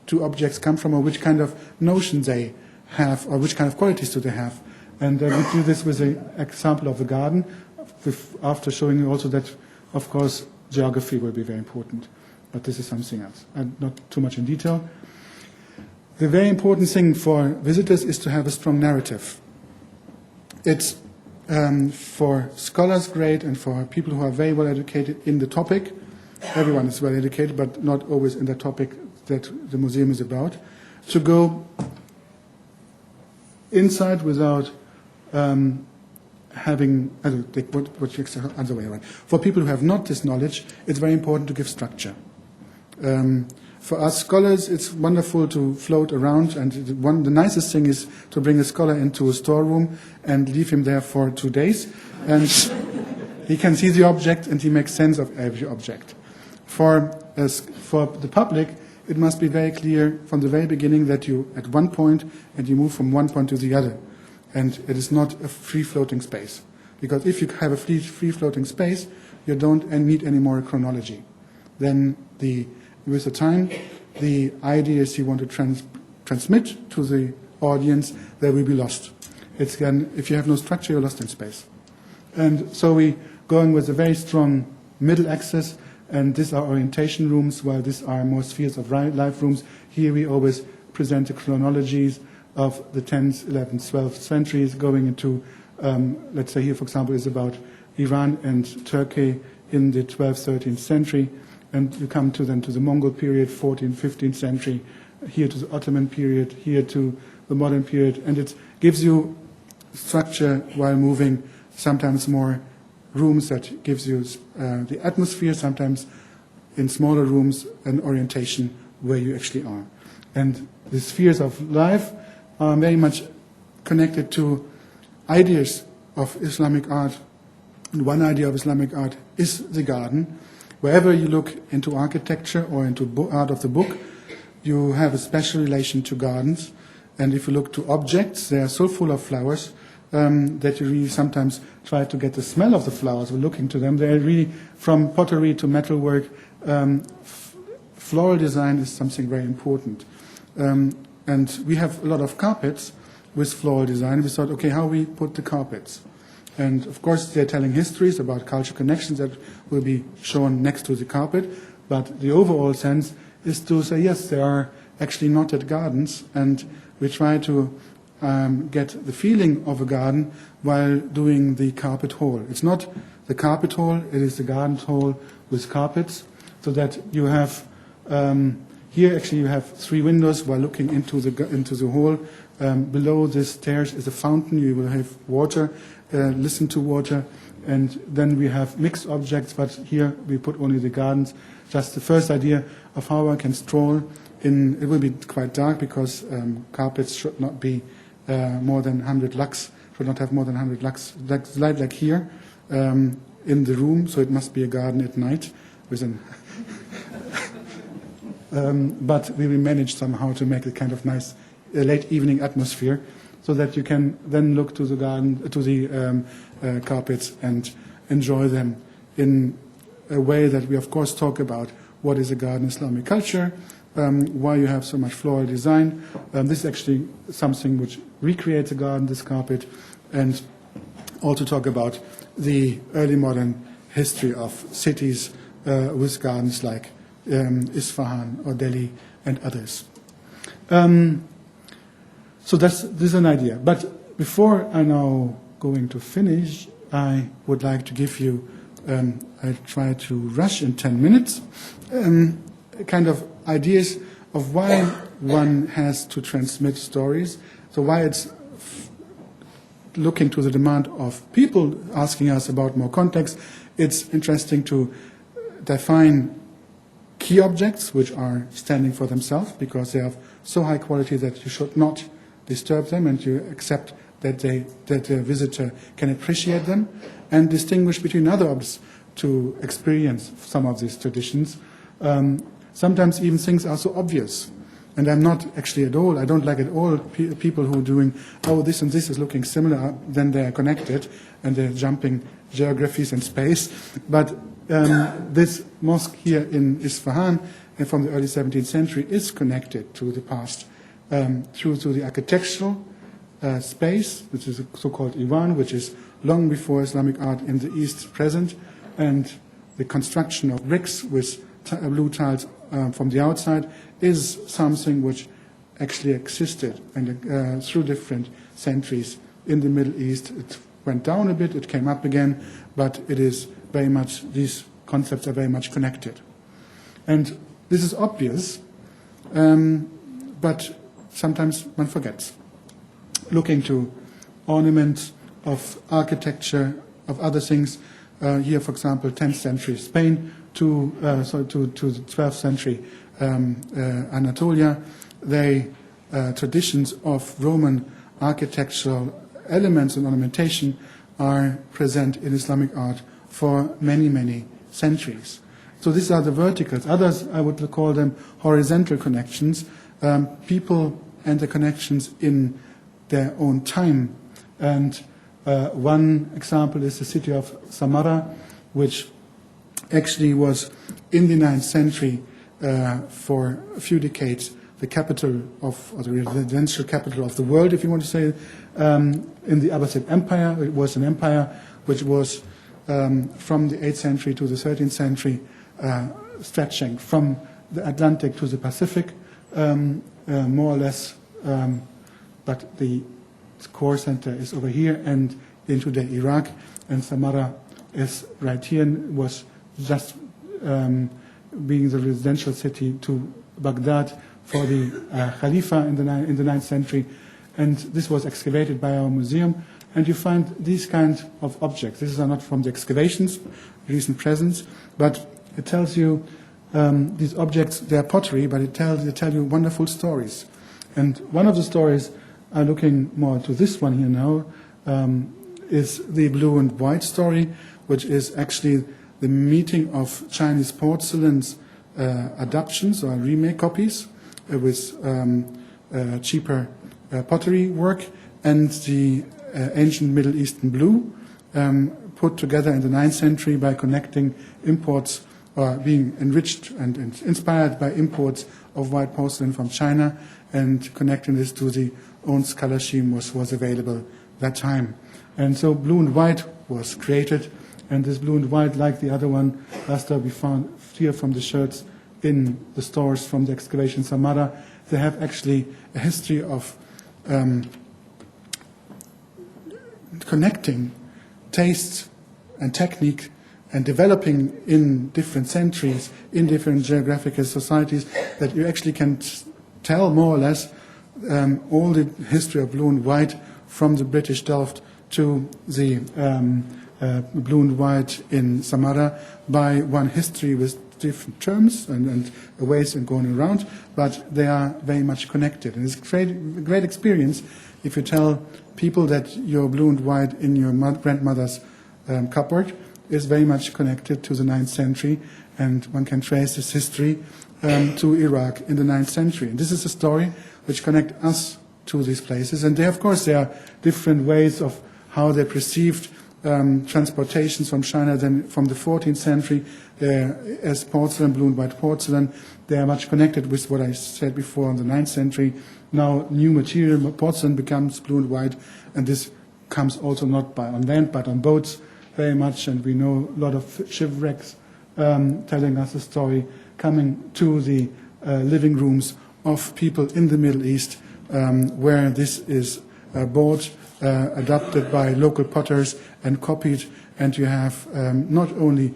do objects come from, or which kind of notions they have, or which kind of qualities do they have. And we do this with an example of the garden, after showing you also that, of course, geography will be very important. But this is something else, and not too much in detail. The very important thing for visitors is to have a strong narrative. It's for scholars great, and for people who are very well educated in the topic. Everyone is well educated, but not always in the topic that the museum is about. To go inside without having, other way around. For people who have not this knowledge, it's very important to give structure. For us scholars, it's wonderful to float around, and the nicest thing is to bring a scholar into a storeroom and leave him there for 2 days, and he can see the object and he makes sense of every object. For the public, it must be very clear from the very beginning that you at one point and you move from one point to the other, and it is not a free-floating space. Because if you have a free-floating space, you don't need any more chronology. Then with the time, the ideas you want to transmit to the audience, they will be lost. If you have no structure, you're lost in space. And so we're going with a very strong middle axis, and these are orientation rooms, while these are more spheres of life rooms. Here we always present the chronologies of the 10th, 11th, 12th centuries, going into, let's say here, for example, is about Iran and Turkey in the 12th, 13th century. And you come to the Mongol period, 14th, 15th century, here to the Ottoman period, here to the modern period. And it gives you structure while moving, sometimes more rooms that gives you the atmosphere, sometimes in smaller rooms an orientation where you actually are. And the spheres of life are very much connected to ideas of Islamic art. And one idea of Islamic art is the garden. Wherever you look into architecture or into art of the book, you have a special relation to gardens. And if you look to objects, they are so full of flowers that you really sometimes try to get the smell of the flowers when looking to them. They are really, from pottery to metalwork, floral design is something very important. And we have a lot of carpets with floral design. We thought, okay, how we put the carpets? And of course, they're telling histories about cultural connections that will be shown next to the carpet. But the overall sense is to say, yes, there are actually knotted gardens, and we try to get the feeling of a garden while doing the carpet hall. It's not the carpet hall, it is the garden hall with carpets, so that you have, here actually you have 3 windows while looking into the hall. Below the stairs is a fountain, you will have water, listen to water, and then we have mixed objects, but here we put only the gardens. Just the first idea of how I can stroll in. It will be quite dark because carpets should not be more than 100 lux, should not have more than 100 lux, like here in the room, so it must be a garden at night with an but we will manage somehow to make a kind of nice late evening atmosphere, so that you can then look to the garden, to the carpets, and enjoy them in a way that we of course talk about what is a garden Islamic culture, why you have so much floral design. This is actually something which recreates a garden, this carpet, and also talk about the early modern history of cities with gardens like Isfahan or Delhi and others. So this is an idea. But before I now going to finish, I would like to give you, I try to rush in 10 minutes, kind of ideas of why one has to transmit stories. So why it's looking to the demand of people asking us about more context. It's interesting to define key objects which are standing for themselves because they have so high quality that you should not disturb them, and you accept that the visitor can appreciate them, and distinguish between other objects to experience some of these traditions. Sometimes even things are so obvious, and I'm not actually at all, I don't like at all people who are doing, oh, this and this is looking similar, then they're connected, and they're jumping geographies and space. But this mosque here in Isfahan from the early 17th century is connected to the past through to the architectural space, which is a so-called Iwan, which is long before Islamic art in the East present, and the construction of bricks with blue tiles from the outside is something which actually existed and through different centuries in the Middle East. It went down a bit, it came up again, but it is very much, these concepts are very much connected. And this is obvious, but sometimes one forgets. Looking to ornaments of architecture, of other things, here, for example, 10th century Spain to the 12th century Anatolia, traditions of Roman architectural elements and ornamentation are present in Islamic art for many, many centuries. So these are the verticals. Others, I would call them horizontal connections, people and the connections in their own time. And one example is the city of Samarra, which actually was in the 9th century for a few decades the capital of, or the residential capital of the world, if you want to say, in the Abbasid Empire. It was an empire which was from the 8th century to the 13th century, stretching from the Atlantic to the Pacific, more or less, but the core center is over here and in today Iraq, and Samarra is right here and was just being the residential city to Baghdad for the Khalifa in the 9th century, and this was excavated by our museum. And you find these kind of objects. These are not from the excavations, recent presence, but it tells you these objects, they are pottery, but they tell you wonderful stories. And one of the stories, I'm looking more to this one here now, is the blue and white story, which is actually the meeting of Chinese porcelain's adaptations or remake copies with cheaper pottery work and the ancient Middle Eastern blue, put together in the 9th century by connecting imports or being enriched and inspired by imports of white porcelain from China, and connecting this to the own color scheme was available that time. And so blue and white was created, and this blue and white, like the other one, last time we found here from the shirts in the stores from the excavation in Samara, they have actually a history of connecting tastes and technique and developing in different centuries, in different geographical societies, that you actually can tell more or less all the history of blue and white from the British Delft to the blue and white in Samara by one history with different terms and ways of going around, but they are very much connected. And it's a great experience if you tell people that your blue and white in your grandmother's cupboard is very much connected to the 9th century, and one can trace this history to Iraq in the 9th century. And this is a story which connects us to these places. And of course, there are different ways of how they perceived transportations from China then from the 14th century as porcelain, blue and white porcelain. They are much connected with what I said before in the 9th century. Now new material, porcelain becomes blue and white, and this comes also not on land but on boats very much, and we know a lot of shipwrecks telling us a story coming to the living rooms of people in the Middle East where this is bought, adopted by local potters and copied, and you have not only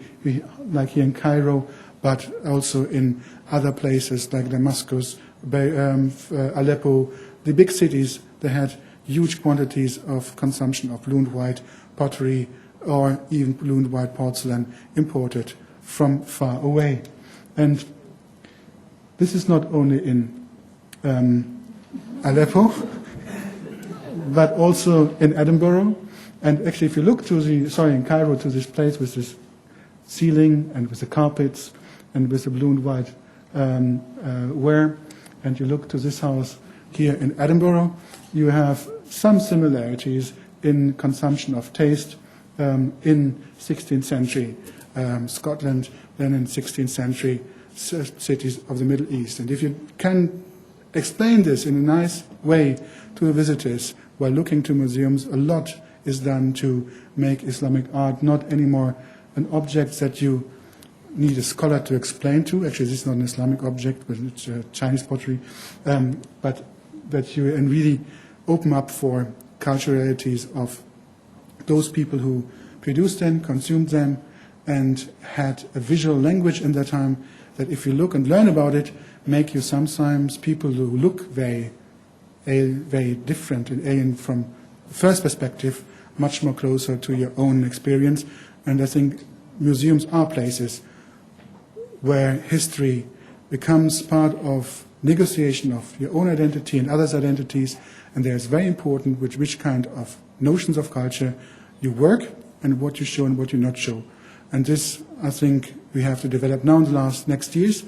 like here in Cairo, but also in other places like Damascus, Aleppo, the big cities. They had huge quantities of consumption of blue and white pottery or even blue and white porcelain imported from far away. And this is not only in Aleppo, but also in Edinburgh. And actually, if you look to in Cairo, to this place with this ceiling and with the carpets and with the blue and white ware, and you look to this house here in Edinburgh, you have some similarities in consumption of taste in 16th century Scotland, then in 16th century cities of the Middle East. And if you can explain this in a nice way to the visitors while looking to museums, a lot is done to make Islamic art not anymore an object that you need a scholar to explain to. Actually, this is not an Islamic object, but it's Chinese pottery. But that you and really open up for culturalities of those people who produced them, consumed them, and had a visual language in that time that if you look and learn about it, make you sometimes people who look very different and alien from the first perspective, much more closer to your own experience. And I think museums are places where history becomes part of negotiation of your own identity and others' identities, and there is very important which kind of notions of culture you work and what you show and what you not show. And this, I think, we have to develop now in the next years,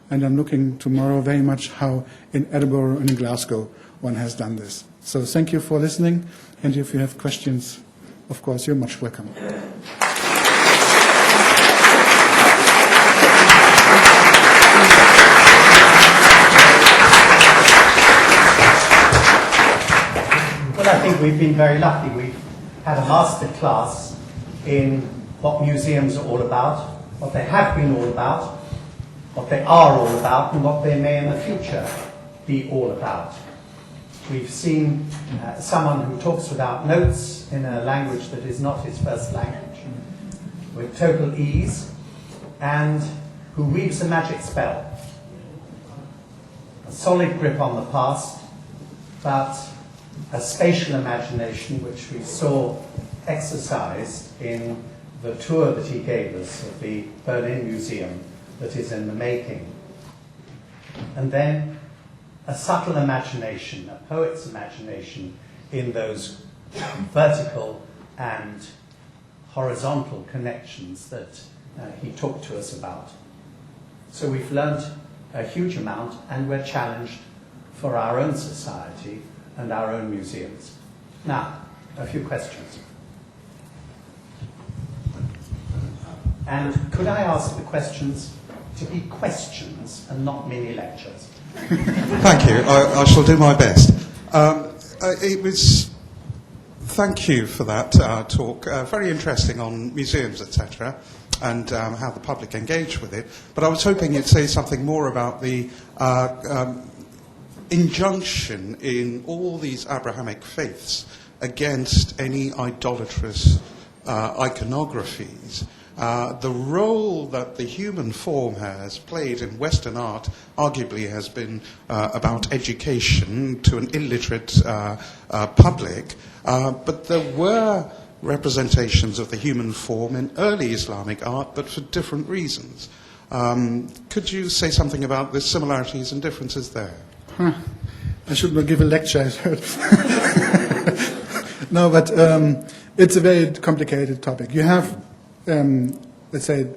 and I'm looking tomorrow very much how in Edinburgh and in Glasgow one has done this. So thank you for listening, and if you have questions, of course, you're much welcome. Well, I think we've been very lucky. We've had a master class in what museums are all about, what they have been all about, what they are all about, and what they may in the future be all about. We've seen someone who talks without notes in a language that is not his first language, with total ease, and who weaves a magic spell. A solid grip on the past, but a spatial imagination which we saw exercised in the tour that he gave us of the Berlin Museum that is in the making. And then a subtle imagination, a poet's imagination in those vertical and horizontal connections that he talked to us about. So we've learnt a huge amount, and we're challenged for our own society and our own museums. Now, a few questions. And could I ask the questions to be questions and not mini lectures? Thank you. I shall do my best. Thank you for that talk. Very interesting on museums, etc., and how the public engage with it. But I was hoping you'd say something more about the injunction in all these Abrahamic faiths against any idolatrous iconographies. The role that the human form has played in Western art arguably has been about education to an illiterate public, but there were representations of the human form in early Islamic art, but for different reasons. Could you say something about the similarities and differences there? I should not give a lecture, I heard. No, but it's a very complicated topic. You have, let's say,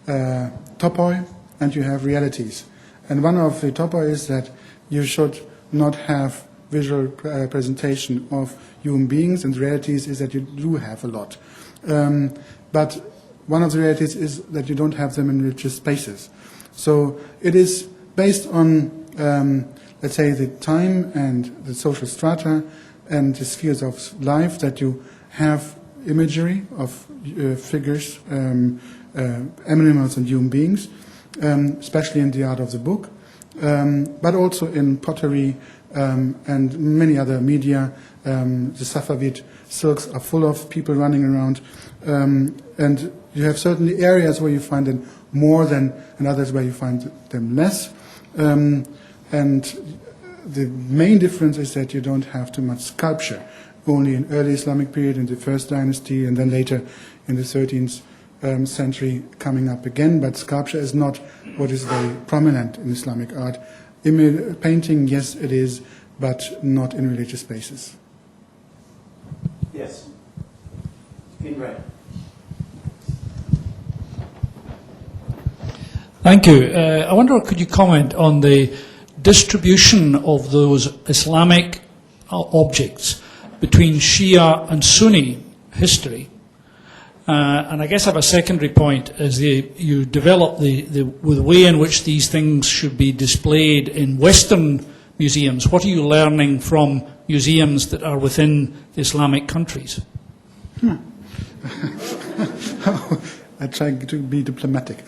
topoi, and you have realities. And one of the topoi is that you should not have visual representation of human beings, and the realities is that you do have a lot. But one of the realities is that you don't have them in religious spaces. So it is based on, let's say, the time and the social strata and the spheres of life that you have imagery of figures, animals and human beings, especially in the art of the book, but also in pottery and many other media. The Safavid silks are full of people running around, and you have certainly areas where you find them more than and others where you find them less. And the main difference is that you don't have too much sculpture. Only in early Islamic period, in the first dynasty, and then later in the 13th century coming up again. But sculpture is not what is very prominent in Islamic art. Painting, yes, it is, but not in religious spaces. Yes. In red. Thank you. I wonder, could you comment on the distribution of those Islamic objects between Shia and Sunni history? And I guess I have a secondary point, is you develop the way in which these things should be displayed in Western museums. What are you learning from museums that are within the Islamic countries? I try to be diplomatic.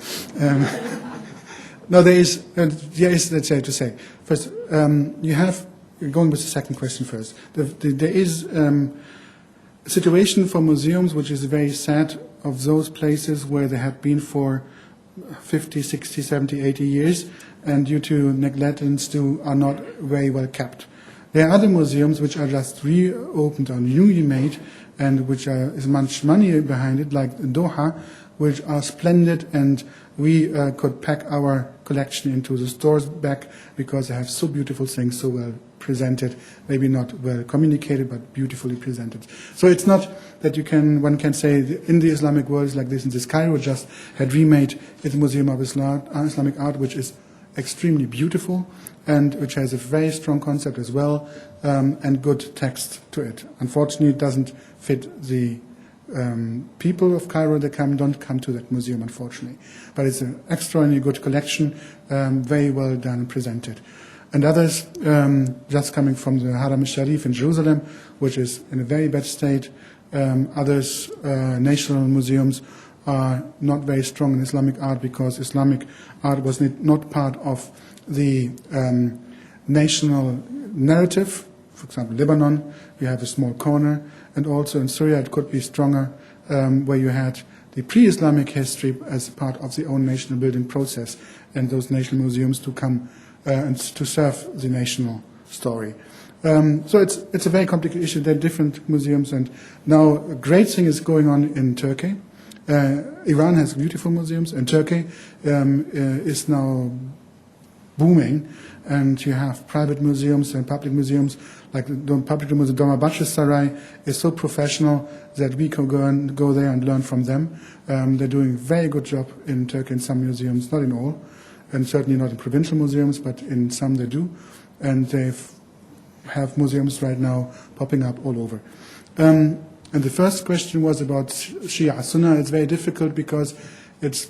No, there is, let's say, to say. First, you have, going with the second question first, there is a situation for museums which is very sad, of those places where they have been for 50, 60, 70, 80 years, and due to neglect and still are not very well kept. There are other museums which are just reopened or newly made, and which is much money behind it, like Doha, which are splendid, and we could pack our collection into the stores back because they have so beautiful things, so well presented, maybe not well communicated, but beautifully presented. So it's not that one can say in the Islamic world is like this, and this Cairo just had remade its Museum of Islamic Art, which is extremely beautiful and which has a very strong concept as well, and good text to it. Unfortunately, it doesn't fit the people of Cairo that don't come to that museum, unfortunately. But it's an extraordinarily good collection, very well done and presented. And others, just coming from the Haram al-Sharif in Jerusalem, which is in a very bad state. Others, national museums, are not very strong in Islamic art because Islamic art was not part of the national narrative. For example, Lebanon, you have a small corner, and also in Syria it could be stronger, where you had the pre-Islamic history as part of the own national building process, and those national museums to come and to serve the national story. So it's a very complicated issue. There are different museums, and now a great thing is going on in Turkey. Iran has beautiful museums, and Turkey is now booming, and you have private museums and public museums. Like the public museum, Dolmabahce Saray, is so professional that we can go there and learn from them. They're doing a very good job in Turkey in some museums, not in all, and certainly not in provincial museums, but in some they do. And they have museums right now popping up all over. And the first question was about Shia Sunnah. It's very difficult because It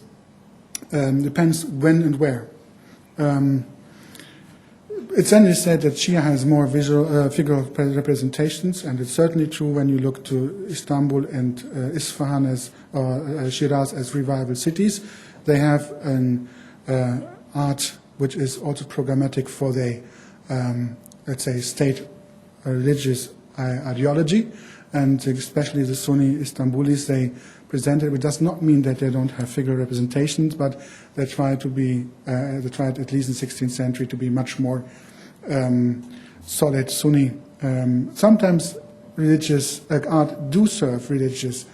depends when and where. It's certainly said that Shia has more visual figure representations, and it's certainly true when you look to Istanbul and Isfahan or Shiraz as revival cities. They have an art which is also programmatic for the, let's say, state religious ideology, and especially the Sunni Istanbulis, they present it. It does not mean that they don't have figure representations, but they try to be, they tried at least in the 16th century to be much more solid Sunni. Sometimes religious art do serve religious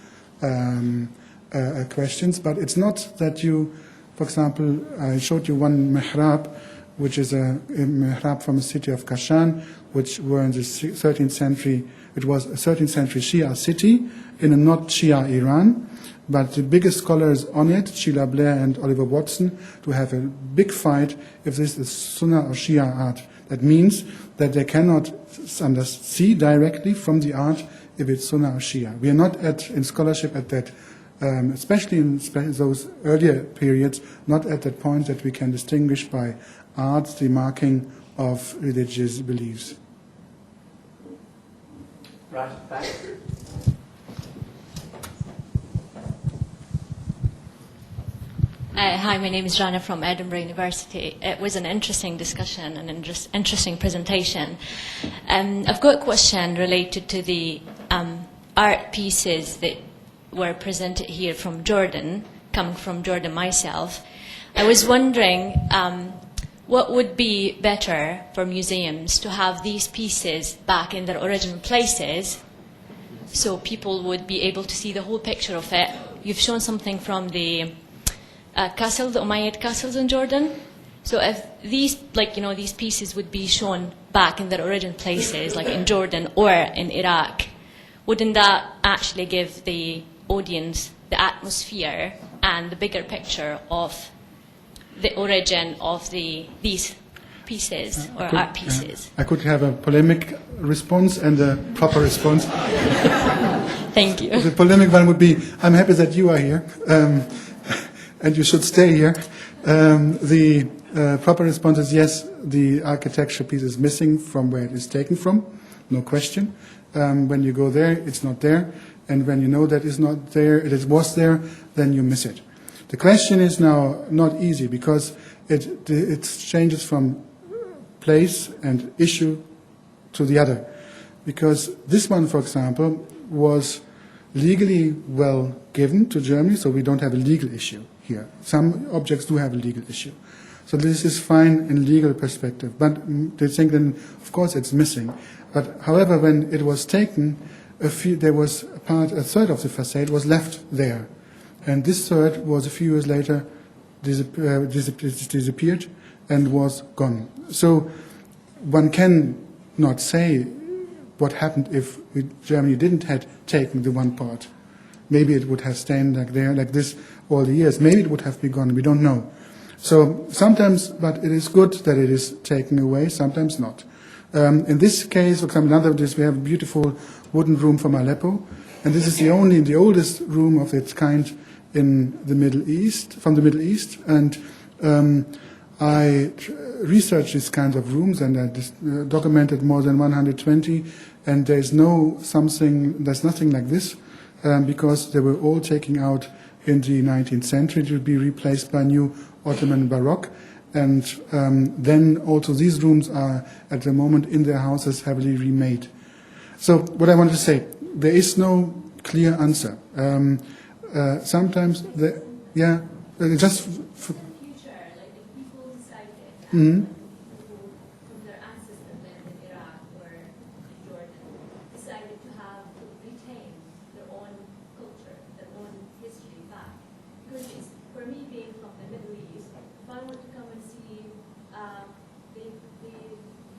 questions, but it's not that you, for example, I showed you one mihrab, which is a mihrab from the city of Kashan, which were in the 13th century. It was a 13th century Shia city in a not Shia Iran, but the biggest scholars on it, Sheila Blair and Oliver Watson, to have a big fight if this is Sunnah or Shia art. That means that they cannot see directly from the art if it's Sunnah or Shia. We are not in scholarship at that, especially in those earlier periods, not at that point that we can distinguish by art the marking of religious beliefs. Right back. Hi, my name is Rana from Edinburgh University. It was an interesting discussion and an interesting presentation. I've got a question related to the art pieces that were presented here from Jordan, coming from Jordan myself. I was wondering what would be better for museums to have these pieces back in their original places so people would be able to see the whole picture of it. You've shown something from the castle, the Umayyad castles in Jordan. So if these, these pieces would be shown back in their original places, like in Jordan or in Iraq, wouldn't that actually give the audience the atmosphere and the bigger picture of the origin of these pieces or art pieces? I could have a polemic response and a proper response. Thank you. The polemic one would be, I'm happy that you are here. And you should stay here. The proper response is yes, the architecture piece is missing from where it is taken from, no question. When you go there, it's not there. And when you know that it's not there, it was there, then you miss it. The question is now not easy because it changes from place and issue to the other. Because this one, for example, was legally well given to Germany, so we don't have a legal issue here. Some objects do have a legal issue. So this is fine in legal perspective. But they think then, of course, it's missing. But however, when it was taken, there was a third of the facade was left there. And this third was a few years later disappeared and was gone. So one can not say what happened if Germany didn't had taken the one part. Maybe it would have stayed like this all the years. Maybe it would have been gone. We don't know. So sometimes, but it is good that it is taken away, sometimes not. In this case, for example, another of this, we have a beautiful wooden room from Aleppo, and this is the oldest room of its kind in the Middle East, from the Middle East. And I researched these kinds of rooms, and I documented more than 120, and there's nothing like this, because they were all taken out in the 19th century to be replaced by new Ottoman Baroque. And then also these rooms are at the moment in their houses heavily remade. So what I want to say, there is no clear answer. Sometimes, just Future, like if people decided that Mhm. from their ancestors in Iraq or in Jordan decided to retain their own culture, their own history back. Because it's, for me being from the Middle East, if I want to come and see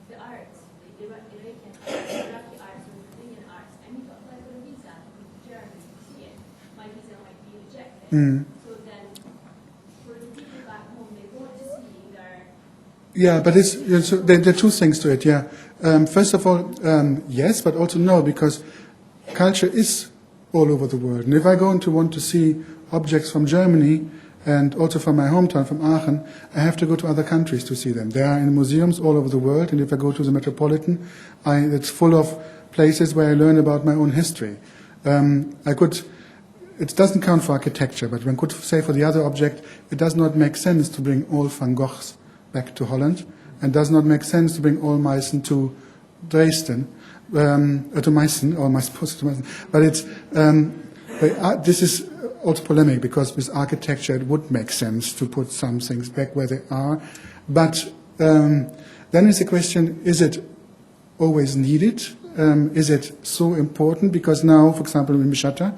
the arts, the Iraqi arts or the Indian arts, I need to apply for a visa to come to Germany to see it. My visa might be rejected. So then for the people back home, they want to see their... Yeah, but there are two things to it, yeah. First of all, yes, but also no, because culture is all over the world. And if I want to see objects from Germany, And also from my hometown, from Aachen, I have to go to other countries to see them. They are in museums all over the world, and if I go to the Metropolitan, it's full of places where I learn about my own history. It doesn't count for architecture, but one could say for the other object, it does not make sense to bring all Van Goghs back to Holland, and does not make sense to bring all Meissen to Dresden, to Meissen, or to Meissen. But this is also polemic, because with architecture it would make sense to put some things back where they are. But then is the question, is it always needed? Is it so important? Because now, for example, in Mishata,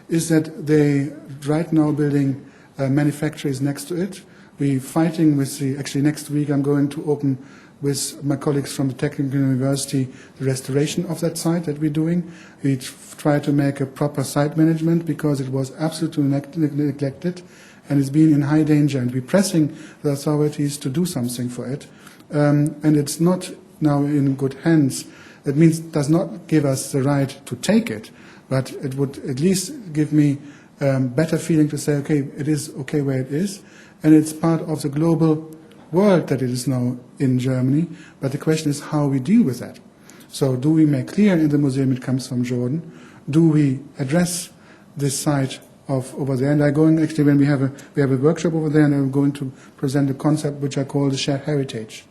is that they right now building manufactories next to it. We're fighting with actually next week I'm going to open with my colleagues from the Technical University the restoration of that site that we're doing. We try to make a proper site management because it was absolutely neglected and it's been in high danger, and we're pressing the authorities to do something for it. And it's not now in good hands. That means it does not give us the right to take it, but it would at least give me better feeling to say, okay, it is okay where it is, and it's part of the global world that it is now in Germany, but the question is how we deal with that. So do we make clear in the museum it comes from Jordan? Do we address this site of over there? And I'm going, actually, when we have a workshop over there, and I'm going to present a concept which I call the shared heritage.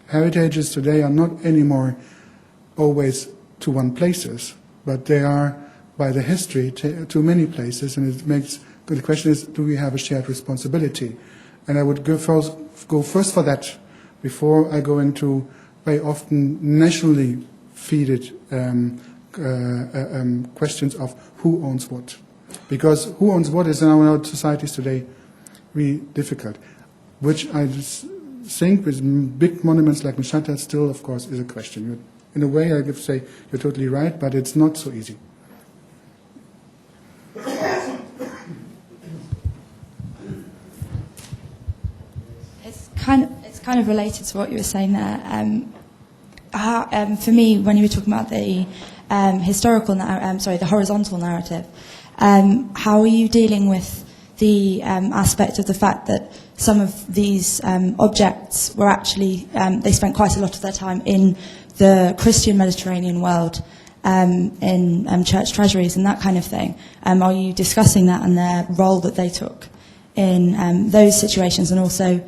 Heritages today are not anymore always to one places, but they are by the history to many places, and it makes the question is, do we have a shared responsibility? And I would go first for that before I go into very often nationally feeded questions of who owns what. Because who owns what is in our societies today really difficult, which I just think with big monuments like Mishata still, of course, is a question. In a way, I could say you're totally right, but it's not so easy. It's kind of related to what you were saying there. For me, when you were talking about the the horizontal narrative, how are you dealing with the aspect of the fact that some of these objects were actually they spent quite a lot of their time in the Christian Mediterranean world, in church treasuries and that kind of thing? Are you discussing that and their role that they took in those situations, and also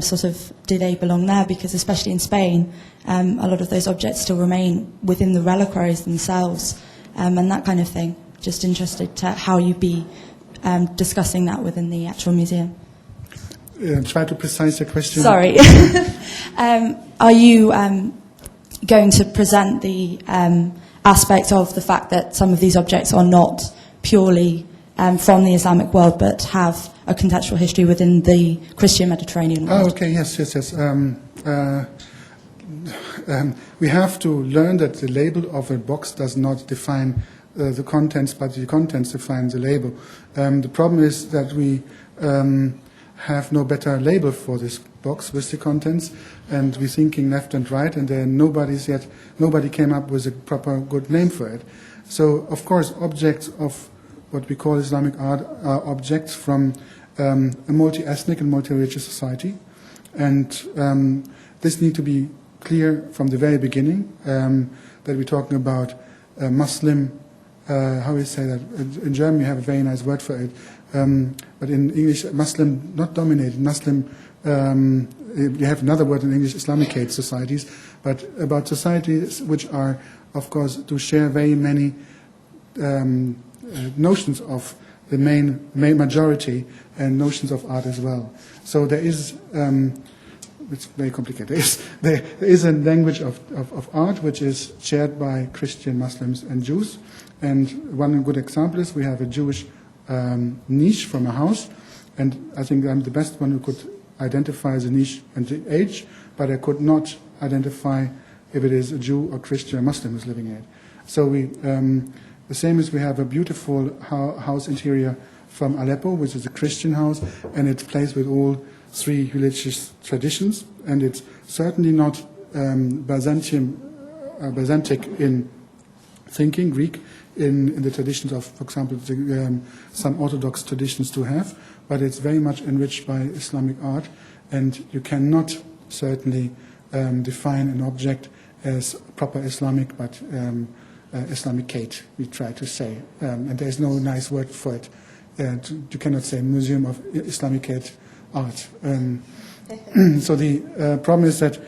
sort of do they belong there? Because especially in Spain, a lot of those objects still remain within the reliquaries themselves, and that kind of thing. Just interested to how you'd be discussing that within the actual museum. Try to precise the question. Sorry. Are you going to present the aspect of the fact that some of these objects are not purely from the Islamic world, but have a contextual history within the Christian Mediterranean world? Oh, okay, yes. We have to learn that the label of a box does not define the contents, but the contents define the label. The problem is that we have no better label for this box with the contents, and we're thinking left and right, and then nobody came up with a proper good name for it. So, of course, objects of what we call Islamic art are objects from a multi-ethnic and multi-religious society, and this needs to be clear from the very beginning, that we're talking about Muslim, how we say that, in German we have a very nice word for it, but in English, Muslim, not dominated, Muslim, you have another word in English, Islamicate societies, but about societies which are, of course, to share very many notions of the main majority and notions of art as well. So there is, it's very complicated. There is a language of art which is shared by Christian, Muslims and Jews. And one good example is we have a Jewish niche from a house, and I think I'm the best one who could identify the niche and the age, but I could not identify if it is a Jew or Christian or Muslim who's living in it. So the same as we have a beautiful house interior from Aleppo, which is a Christian house, and it plays with all three religious traditions, and it's certainly not Byzantic in thinking, Greek, in the traditions of, for example, some Orthodox traditions to have, but it's very much enriched by Islamic art, and you cannot certainly define an object as proper Islamic, but Islamicate, we try to say. And there's no nice word for it. You cannot say Museum of Islamicate Art. So the problem is that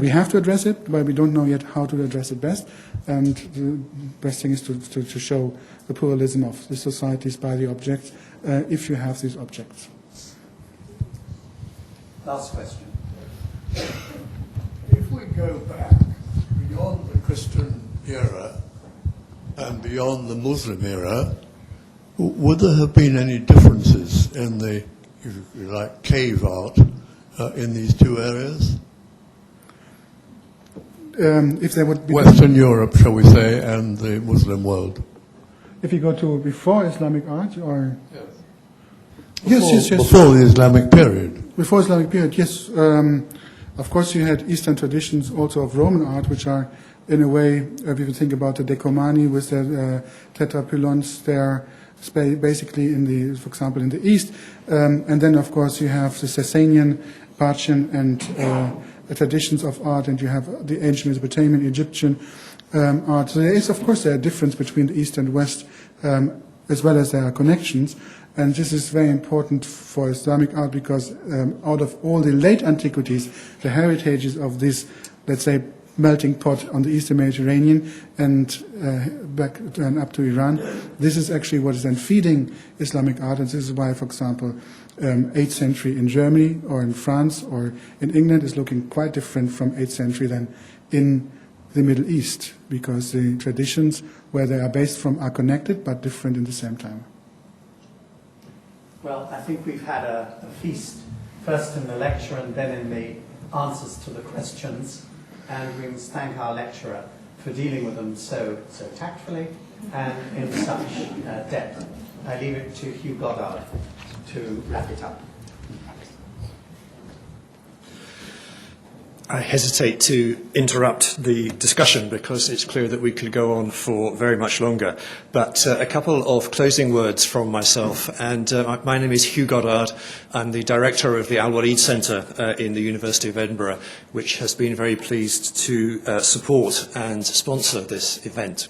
we have to address it, but we don't know yet how to address it best. And the best thing is to show the pluralism of the societies by the objects, if you have these objects. Last question. If we go back beyond the Christian era and beyond the Muslim era, would there have been any differences in the, if you like, cave art in these two areas? If there would be Western Europe, shall we say, and the Muslim world. If you go to before Islamic art, or Yes. yes, Before the Islamic period. Before Islamic period, yes. Of course, you had Eastern traditions also of Roman art, which are, in a way, if you think about the Decomani with their tetrapylons, they're basically in the, for example, in the East. And then, of course, you have the Sasanian, Parthian, and traditions of art, and you have the ancient Mesopotamian, Egyptian art. So there is, of course, there are difference between the East and West, as well as there are connections. And this is very important for Islamic art because out of all the late antiquities, the heritages of this, let's say, melting pot on the Eastern Mediterranean and back and up to Iran, this is actually what is then feeding Islamic art. And this is why, for example, 8th century in Germany or in France or in England is looking quite different from 8th century than in the Middle East, because the traditions where they are based from are connected but different in the same time. Well, I think we've had a feast, first in the lecture and then in the answers to the questions, and we must thank our lecturer for dealing with them so tactfully and in such depth. I leave it to Hugh Goddard to wrap it up. I hesitate to interrupt the discussion because it's clear that we could go on for very much longer. But a couple of closing words from myself. And my name is Hugh Goddard. I'm the director of the Al-Walid Centre in the University of Edinburgh, which has been very pleased to support and sponsor this event.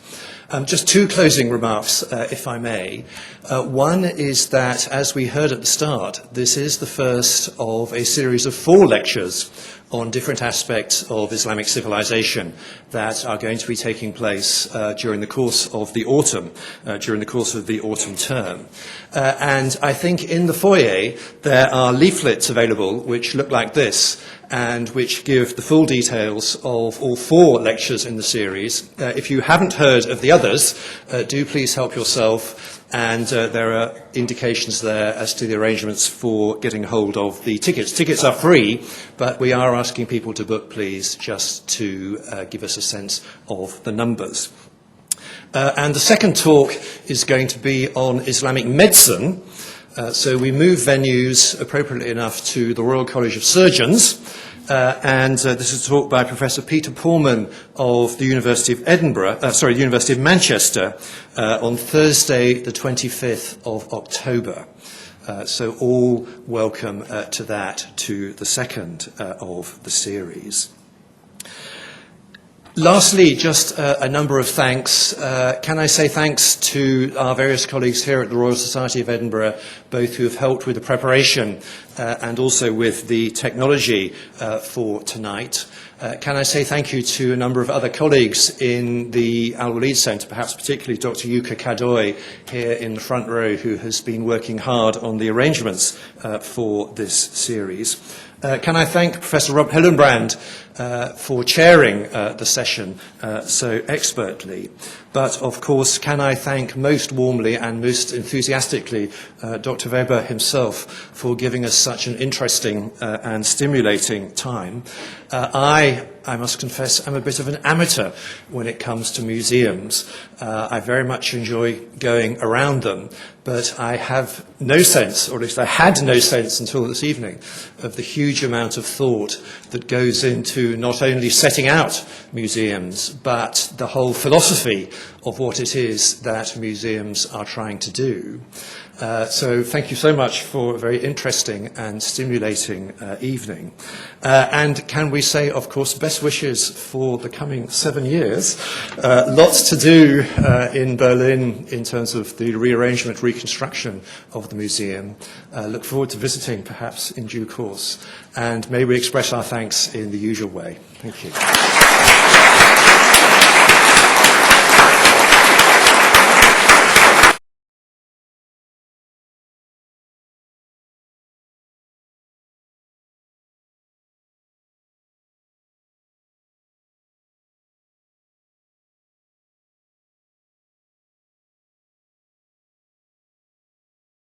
Just two closing remarks, if I may. One is that, as we heard at the start, this is the first of a series of 4 lectures on different aspects of Islamic civilization that are going to be taking place during the course of the autumn, term. And I think in the foyer there are leaflets available which look like this and which give the full details of all 4 lectures in the series. If you haven't heard of the others, do please help yourself. And there are indications there as to the arrangements for getting hold of the tickets. Tickets are free, but we are asking people to book, please, just to give us a sense of the numbers. And the second talk is going to be on Islamic medicine. So we move venues appropriately enough to the Royal College of Surgeons. And this is a talk by Professor Peter Pullman of the University of the University of Manchester on Thursday, the 25th of October. So all welcome to that, to the second of the series. Lastly, just a number of thanks. Can I say thanks to our various colleagues here at the Royal Society of Edinburgh, both who have helped with the preparation and also with the technology for tonight. Can I say thank you to a number of other colleagues in the Al-Walid Centre, perhaps particularly Dr. Yuka Kadoy here in the front row, who has been working hard on the arrangements for this series. Can I thank Professor Rob Hillenbrand for chairing the session so expertly. But of course, can I thank most warmly and most enthusiastically Dr. Weber himself for giving us such an interesting and stimulating time. I must confess, I'm a bit of an amateur when it comes to museums. I very much enjoy going around them, but I have no sense, or at least I had no sense until this evening, of the huge amount of thought that goes into not only setting out museums, but the whole philosophy of what it is that museums are trying to do. So thank you so much for a very interesting and stimulating evening. And can we say, of course, best wishes for the coming 7 years. Lots to do in Berlin in terms of the rearrangement, reconstruction of the museum. Look forward to visiting perhaps in due course. And may we express our thanks in the usual way. Thank you.